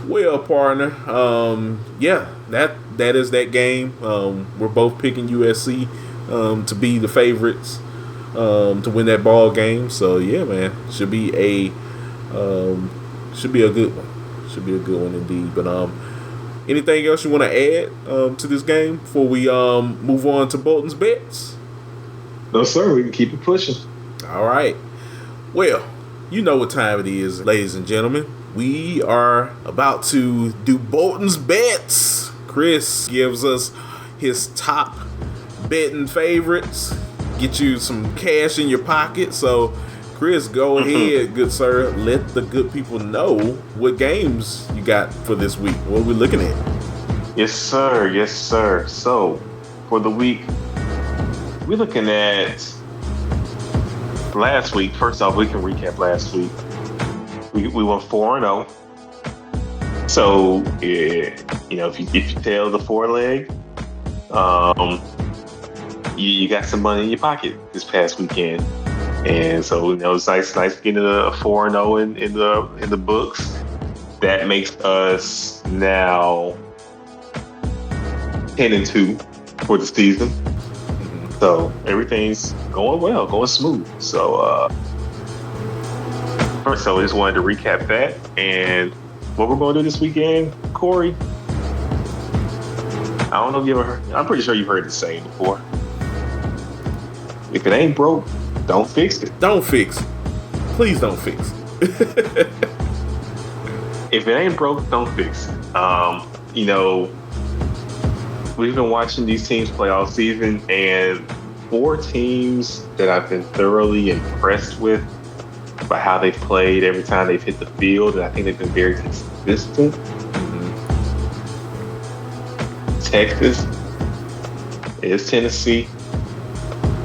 Well, partner, that is that game. We're both picking USC to be the favorites to win that ball game. So yeah, man, should be a good one. Should be a good one indeed. But anything else you want to add to this game before we move on to Bolton's bets? No, sir. We can keep it pushing. All right. Well, you know what time it is, ladies and gentlemen. We are about to do Bolton's bets. Chris gives us his top betting favorites. Get you some cash in your pocket. So, Chris, go ahead, good sir. Let the good people know what games you got for this week. What are we looking at? Yes, sir. Yes, sir. So, for the week, we're looking at last week. First off, we can recap last week. We went 4-0. So, yeah, if you tail the 4-leg, you got some money in your pocket this past weekend. And so, it's nice getting a 4-0 in the books. That makes us now 10-2 for the season. So everything's going well, going smooth. So first, I just wanted to recap that and what we're going to do this weekend, Kory. I don't know if you ever heard. I'm pretty sure you've heard the saying before. If it ain't broke, don't fix it. Don't fix it. Please don't fix it. If it ain't broke, don't fix it. We've been watching these teams play all season, and 4 teams that I've been thoroughly impressed with by how they've played every time they've hit the field, and I think they've been very consistent. Texas, it's Tennessee,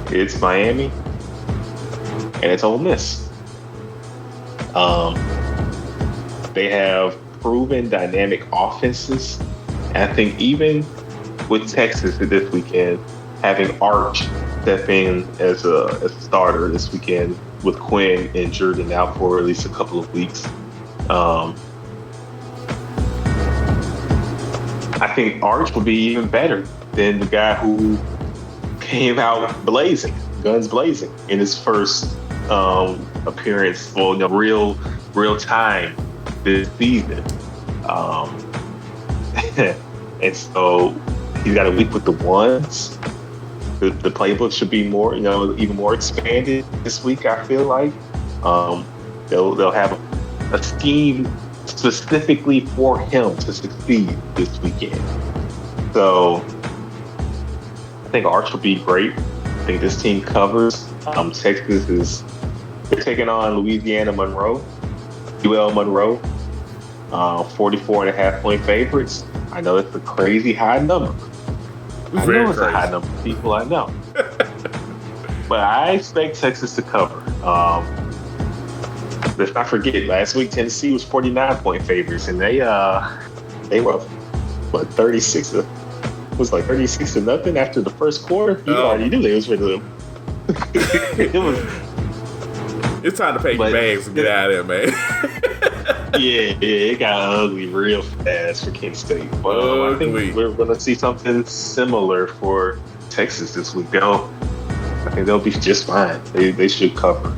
it's Miami, and it's Ole Miss. They have proven dynamic offenses. And I think even with Texas this weekend having Arch step in as a starter this weekend with Quinn injured and out for at least a couple of weeks. I think Arch would be even better than the guy who came out blazing, guns blazing, in his first appearance, real time this season. And so he's got a week with the ones. The playbook should be more, even more expanded this week. I feel like they'll have a scheme specifically for him to succeed this weekend. So I think Arch will be great. I think this team covers. Texas they're taking on Louisiana Monroe, UL Monroe, 44.5-point favorites. I know it's a crazy high number. I know it's a high number of people I know. But I expect Texas to cover. Let's not forget, last week Tennessee was 49-point favorites, and they were 36 to nothing after the first quarter. You already knew they was with them. It's time to pay your bags and get out of there, man. yeah, it got ugly real fast for Kent State. But I think we're going to see something similar for Texas this week. I think they'll be just fine. They should cover.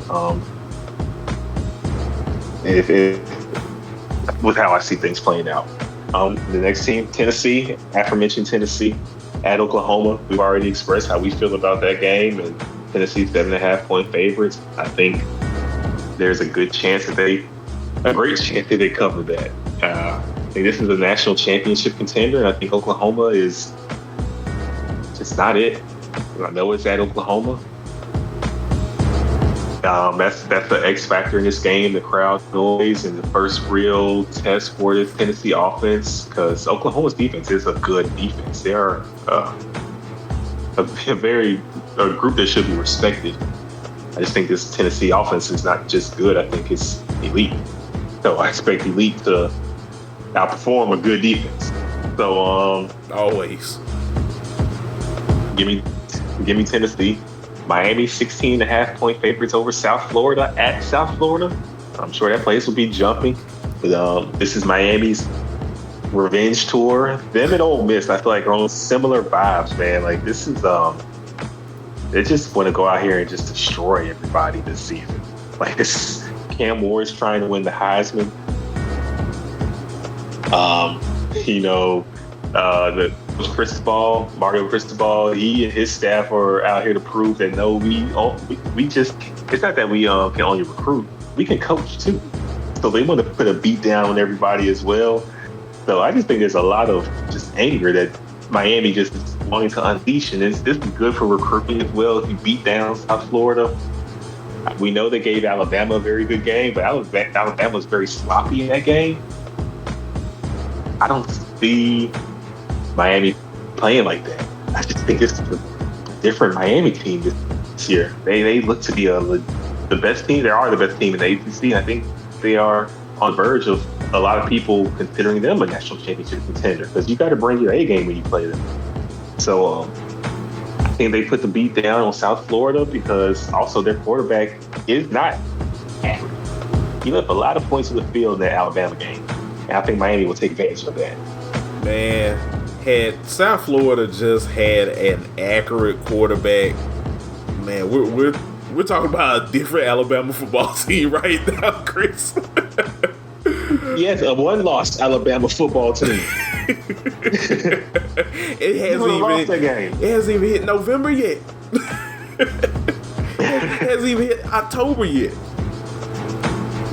With how I see things playing out. The next team, Tennessee, aforementioned Tennessee, at Oklahoma. We've already expressed how we feel about that game, and Tennessee 7.5-point favorites. I think there's a great chance that they cover that. I think this is a national championship contender, and I think Oklahoma is just not it. I know it's at Oklahoma. That's the X factor in this game, the crowd noise, and the first real test for this Tennessee offense, because Oklahoma's defense is a good defense. They are a group that should be respected. I just think this Tennessee offense is not just good. I think it's elite. So I expect elite to outperform a good defense. So always give me Tennessee. Miami 16.5-point favorites over South Florida at South Florida. I'm sure that place will be jumping. But this is Miami's revenge tour. Them and Ole Miss, I feel like, are on similar vibes, man. Like, this is they just want to go out here and just destroy everybody this season. Like, this Cam Ward's trying to win the Heisman. Mario Cristobal, he and his staff are out here to prove that we just, it's not that we can only recruit, we can coach too. So they want to put a beat down on everybody as well. So I just think there's a lot of just anger that Miami just is wanting to unleash, and this is good for recruiting as well. If you beat down South Florida, we know they gave Alabama a very good game, but Alabama was very sloppy in that game. I don't see Miami playing like that. I just think it's a different Miami team this year. They look to be the best team. They are the best team in the ACC. I think they are on the verge of a lot of people considering them a national championship contender, because you got to bring your A game when you play them. So I think they put the beat down on South Florida, because also their quarterback is not accurate. He left a lot of points in the field in that Alabama game, and I think Miami will take advantage of that. Man, had South Florida just had an accurate quarterback, man, we're talking about a different Alabama football team right now, Chris. Yes, a one-loss Alabama football team. It hasn't even hit November yet. It hasn't even hit October yet.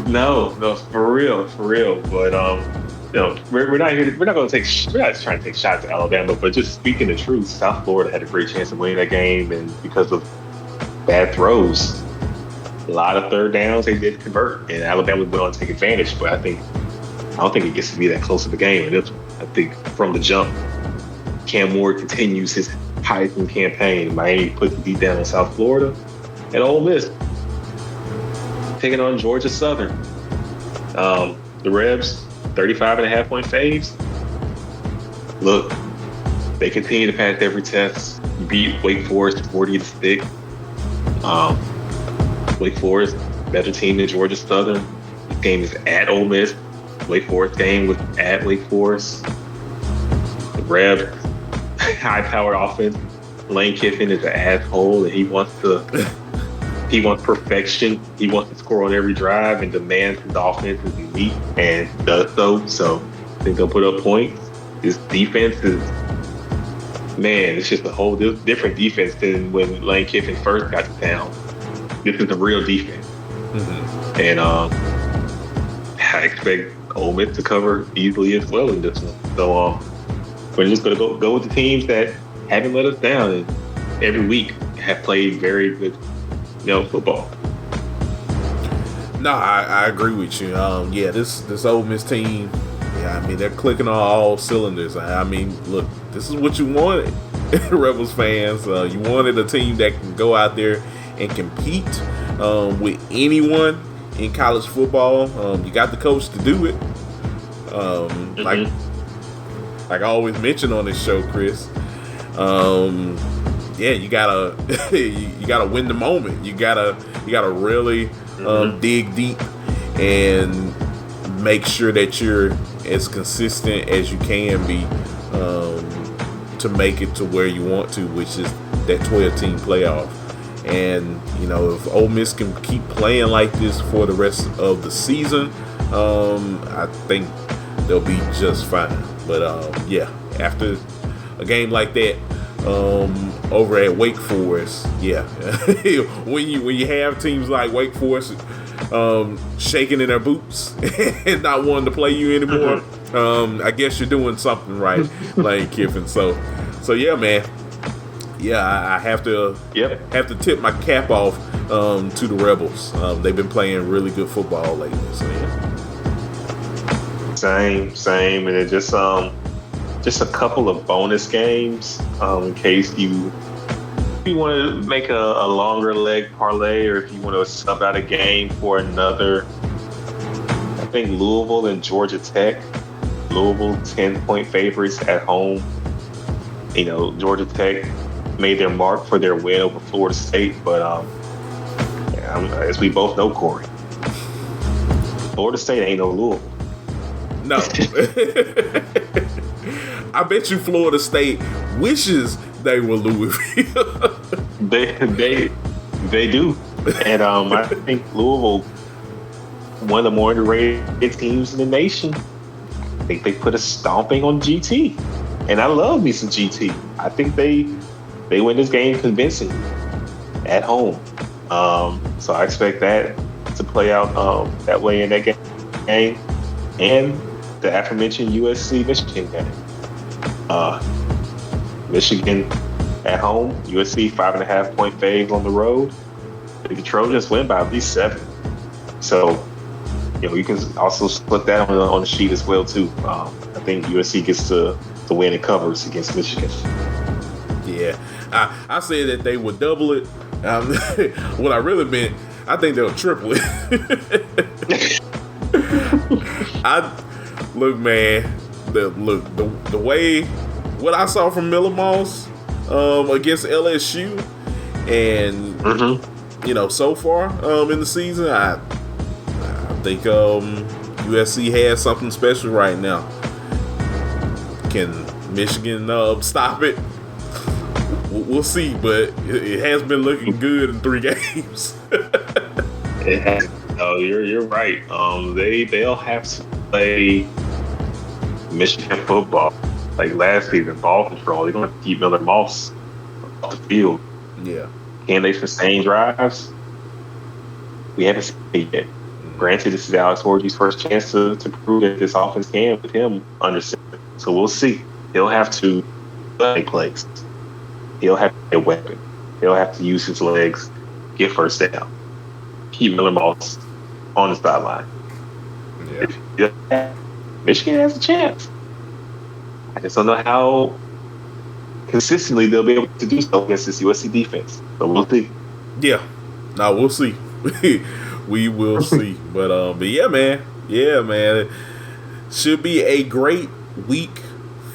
No, for real. But we're not trying to take shots at Alabama, but just speaking the truth, South Florida had a great chance of winning that game, and because of bad throws, a lot of third downs they did convert, and Alabama went on to take advantage. But I don't think it gets to be that close of a game. And I think from the jump, Cam Ward continues his Heisman campaign. Miami put the beat down in South Florida, and Ole Miss taking on Georgia Southern. The Rebs, 35.5-point faves. Look, they continue to pass every test. You beat Wake Forest 40-6. Um, Wake Forest, better team than Georgia Southern. This game is at Ole Miss. Wake Forest game was at Wake Forest. The Rebs, high-powered offense. Lane Kiffin is an asshole, and he wants perfection. He wants to score on every drive and demands his offense is elite and does so. So I think they'll put up points. This defense is, man, it's just a whole different defense than when Lane Kiffin first got to town. This is a real defense. Mm-hmm. And I expect Ole Miss to cover easily as well in this one. So we're just going to go with the teams that haven't let us down and every week have played very good, football. No, I agree with you. Yeah, this Ole Miss team, yeah, I mean, they're clicking on all cylinders. I mean, look, this is what you wanted, Rebels fans. You wanted a team that can go out there and compete with anyone in college football. You got the coach to do it. Like I always mention on this show, Chris. Yeah, you gotta you gotta win the moment. You gotta really dig deep and make sure that you're as consistent as you can be to make it to where you want to, which is that 12-team playoff. And if Ole Miss can keep playing like this for the rest of the season, I think they'll be just fine. But yeah, after a game like that over at Wake Forest, yeah, when you have teams like Wake Forest shaking in their boots and not wanting to play you anymore, I guess you're doing something right, Lane Kiffin. So yeah, man. Yeah, I have to tip my cap off to the Rebels. They've been playing really good football lately. So yeah. Same, and it just a couple of bonus games in case you want to make a longer leg parlay, or if you want to sub out a game for another. I think Louisville and Georgia Tech. Louisville 10-point favorites at home. Georgia Tech made their mark for their win over Florida State, but as we both know, Kory, Florida State ain't no Louisville. No. I bet you Florida State wishes they were Louisville. They do. And I think Louisville, one of the more underrated teams in the nation. I think they put a stomping on GT. And I love me some GT. I think they win this game convincingly at home. So I expect that to play out that way in that game. And the aforementioned USC-Michigan game. Michigan at home, USC 5.5-point fave on the road. The Trojans win by at least 7. So, you can also split that on the sheet as well too. I think USC gets to win and covers against Michigan. Yeah, I said that they would double it. What I really meant, I think they'll triple it. Look, man. The way what I saw from Miller Moss against LSU, and so far in the season, I think USC has something special right now. Can Michigan stop it? We'll see, but it has been looking good in 3 games. It has. Oh, you're right. They'll have to play Michigan football like last season, ball control. They're going to keep Miller Moss off the field. Yeah. Can they sustain drives? We haven't seen it yet. Granted, this is Alex Orji's first chance to prove that this offense can with him under center. So we'll see. He'll have to make plays. He'll have to be a weapon. He'll have to use his legs, get first down, keep Miller Moss on the sideline. Yeah. Michigan has a chance. I just don't know how consistently they'll be able to do so against this USC defense. So we'll see. Yeah. No, we'll see. We will see. But yeah, man. Yeah, man. It should be a great week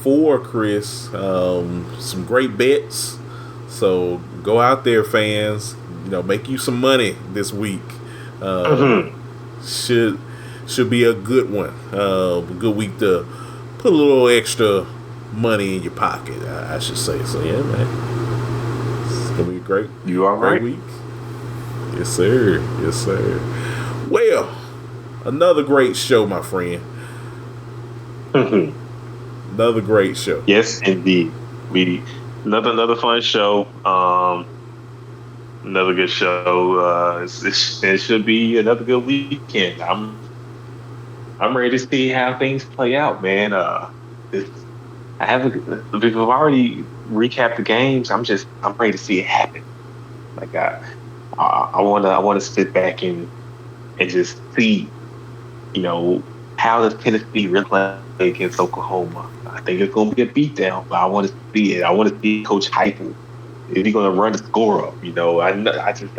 for Chris. Some great bets. So go out there, fans. Make you some money this week. Should be a good one. A good week to put a little extra money in your pocket, I should say. So yeah, man, it's gonna be a great. You all great right? week. Yes, sir. Yes, sir. Well, another great show, my friend. Another great show. Yes, indeed. We another fun show. Another good show. It should be another good weekend. I'm ready to see how things play out, man. We've already recapped the games. I'm ready to see it happen. Like I want to sit back and just see, how does Tennessee really play against Oklahoma? I think it's going to be a beatdown, but I want to see it. I want to see Coach Heupel. Is he going to run the score up?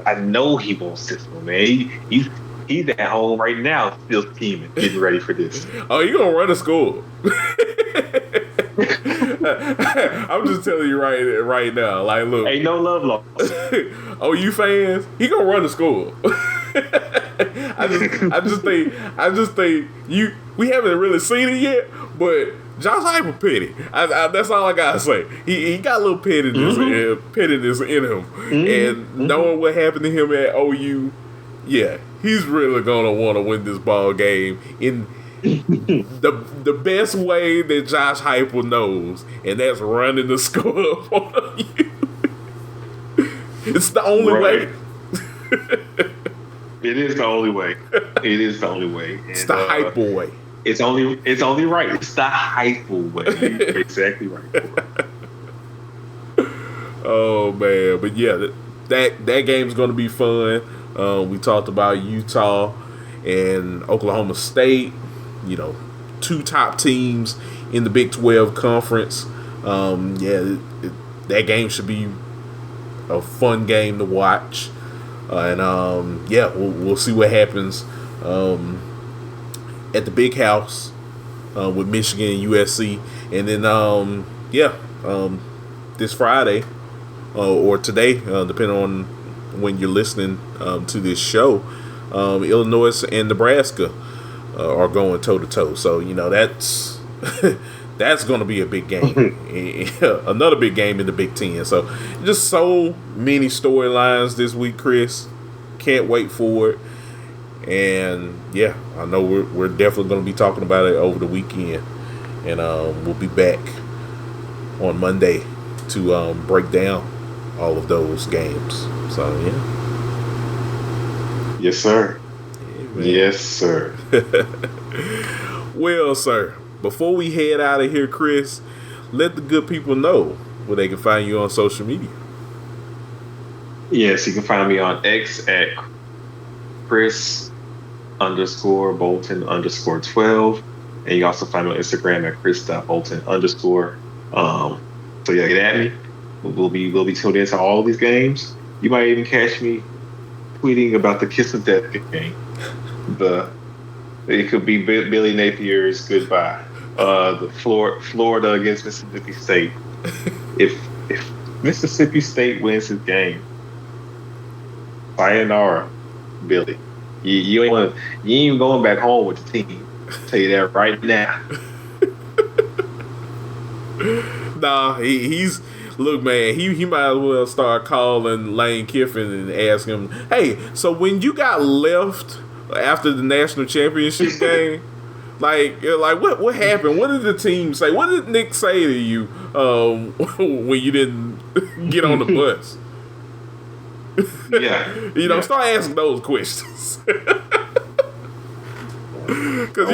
I know he won't system, man. He's at home right now, still scheming, getting ready for this. Oh, you gonna run the score? I'm just telling you right now. Like, look, ain't no love lost. Oh, you fans, he gonna run the score. I just think we haven't really seen it yet, but Josh Heupel petty. That's all I gotta say. He got a little pettiness in him, and knowing what happened to him at OU, yeah, he's really gonna want to win this ball game in the best way that Josh Heupel knows, and that's running the score up on you. It's the only way. It is the only way. It is the only way. And, it's the Heupel way. It's only right. It's the Heupel way. You're exactly right. Oh man, but yeah, that game's gonna be fun. We talked about Utah and Oklahoma State. Two top teams in the Big 12 conference. That game should be a fun game to watch. We'll see what happens at the Big House with Michigan and USC, and then this Friday or today, depending on when you're listening to this show, Illinois and Nebraska are going toe to toe. So that's that's going to be a big game, another big game in the Big Ten. So just so many storylines this week, Chris. Can't wait for it. And yeah, I know we're definitely going to be talking about it over the weekend, and we'll be back on Monday to break down all of those games. So yeah. Yes, sir. Yeah, yes, sir. Well, sir, before we head out of here, Chris, let the good people know where they can find you on social media. Yes, you can find me on X at Chris_Bolton_12. And you also find me on Instagram at Chris.Bolton_. So yeah, get at me. We'll be tuned into all of these games. You might even catch me tweeting about the Kiss of Death game. It could be Billy Napier's goodbye. The Florida against Mississippi State. If Mississippi State wins his game, sayonara, Billy. You ain't even going back home with the team. I'll tell you that right now. Nah, he's look, man. He might as well start calling Lane Kiffin and ask him, "Hey, so when you got left after the national championship game, like what happened? What did the team say? What did Nick say to you when you didn't get on the bus?" Yeah, start asking those questions. Because I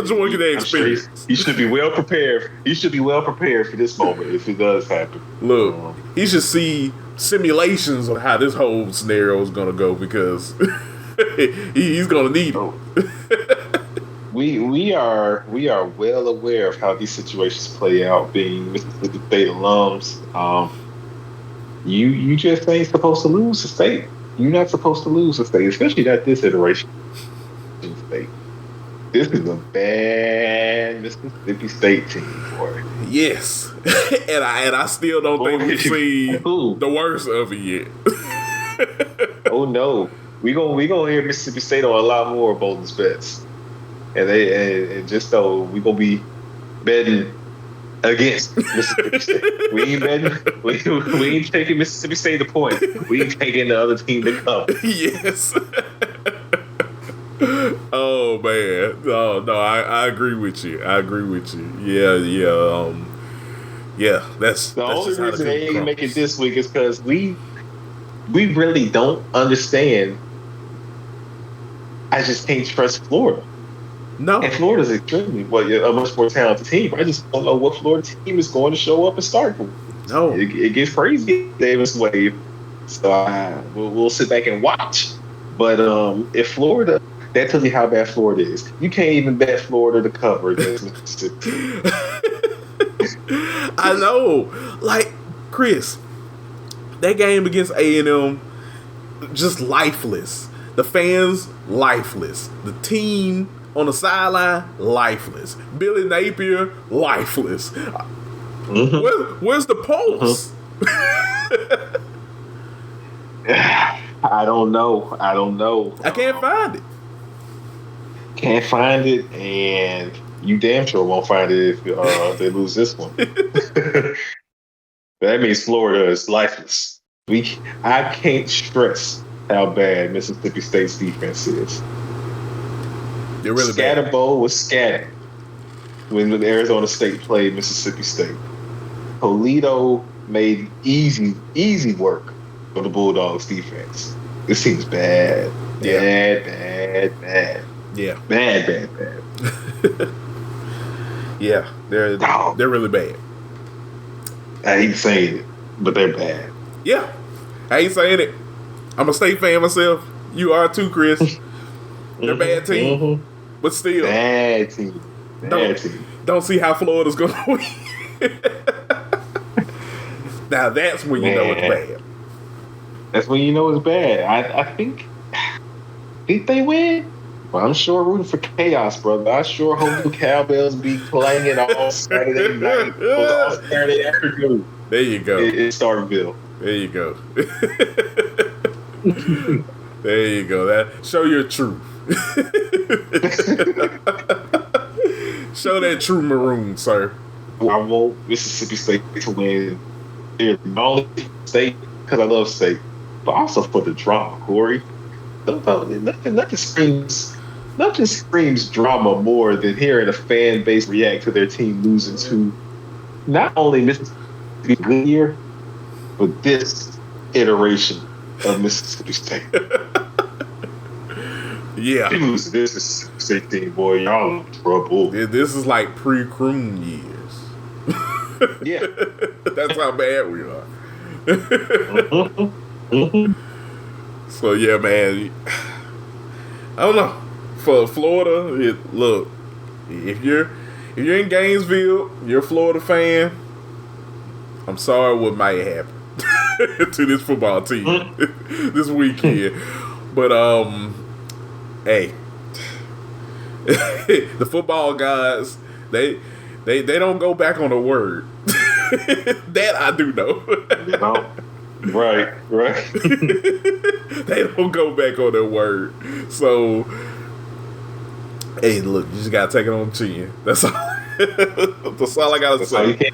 just want to get that experience. He should be well prepared. He should be well prepared for this moment if it does happen. Look, he should see simulations of how this whole scenario is going to go, because he's going to need it. We are well aware of how these situations play out. Being Mississippi State alums, you just ain't supposed to lose the state. You're not supposed to lose the state, especially not this iteration. State. This is a bad Mississippi State team, boy. Yes, and I still don't think we've seen the worst of it yet. Oh no, we gonna hear Mississippi State on a lot more of Bolton's bets, and just so we gonna be betting against Mississippi State. We ain't betting. We ain't taking Mississippi State to point. We ain't taking the other team to cover. Yes. Oh man, no, I agree with you. Yeah. That's The only just how reason they ain't cookie make it crumbles. this week is because we really don't understand. I just can't trust Florida. No, And Florida's extremely a much more talented team. I just don't know what Florida team is going to show up and start. no. It gets crazy Davis wave. So we'll sit back and watch. But if Florida, that tells you how bad Florida is. You can't even bet Florida to cover against Mississippi. I know. Like, Chris, that game against A&M, just lifeless. The fans, lifeless. The team on the sideline, lifeless. Billy Napier, lifeless. Mm-hmm. Where's the pulse? I don't know. I can't find it. Can't find it, and you damn sure won't find it if they lose this one. That means Florida is lifeless. I can't stress how bad Mississippi State's defense is. They're really bad. Scatterbo was scattered when Arizona State played Mississippi State. Polito made easy work for the Bulldogs defense. This team's bad. Bad. Yeah. Bad. Yeah, they're really bad. I hate saying it, but they're bad. Yeah, I ain't saying it. I'm a State fan myself. You are too, Chris. They're a bad team, but still. Bad team. Don't see how Florida's going to win. Now that's when you know it's bad. That's when you know it's bad. I think they win. But I'm sure rooting for chaos, brother. I sure hope the cowbells be playing all Saturday night, all Saturday afternoon. There you go. In Starkville. There you go. There you go. That show your truth. Show that true maroon, sir. I want Mississippi State to win. They're the only state because I love state, but also for the drama, Kory. Nothing screams drama more than hearing a fan base react to their team losing to not only Mississippi year, but this iteration of Mississippi State. Yeah. You lose to this Mississippi State team, boy, y'all in trouble. This is like pre-Croom years. Yeah. That's how bad we are. So, yeah, man. I don't know. For Florida, look, if you're in Gainesville, you're a Florida fan, I'm sorry what might happen to this football team this weekend. But hey, the football guys, they don't go back on a word. That I do know. No. Right. They don't go back on their word. So, hey, look, you just gotta take it on the chin. That's all. That's all I gotta say.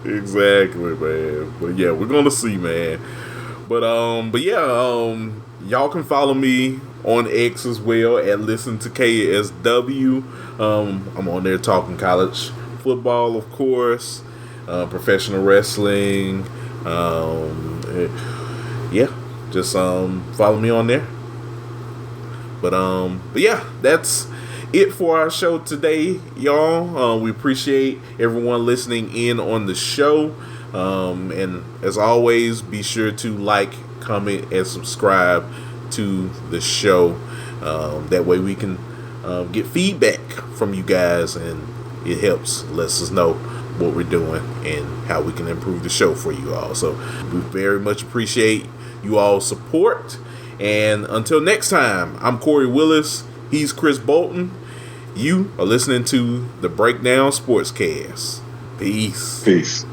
Exactly, man. But yeah, we're gonna see, man. But yeah, y'all can follow me on X as well at Listen to KSW. I'm on there talking college football, of course, professional wrestling. Yeah, just follow me on there. But yeah, that's it for our show today, y'all. We appreciate everyone listening in on the show. And as always, be sure to like, comment, and subscribe to the show. That way we can get feedback from you guys, and it helps, lets us know what we're doing and how we can improve the show for you all. So we very much appreciate you all's support. And until next time, I'm Kory Willis, He's Chris Bolton. You are listening to the Breakdown Sportscast. Peace. Peace.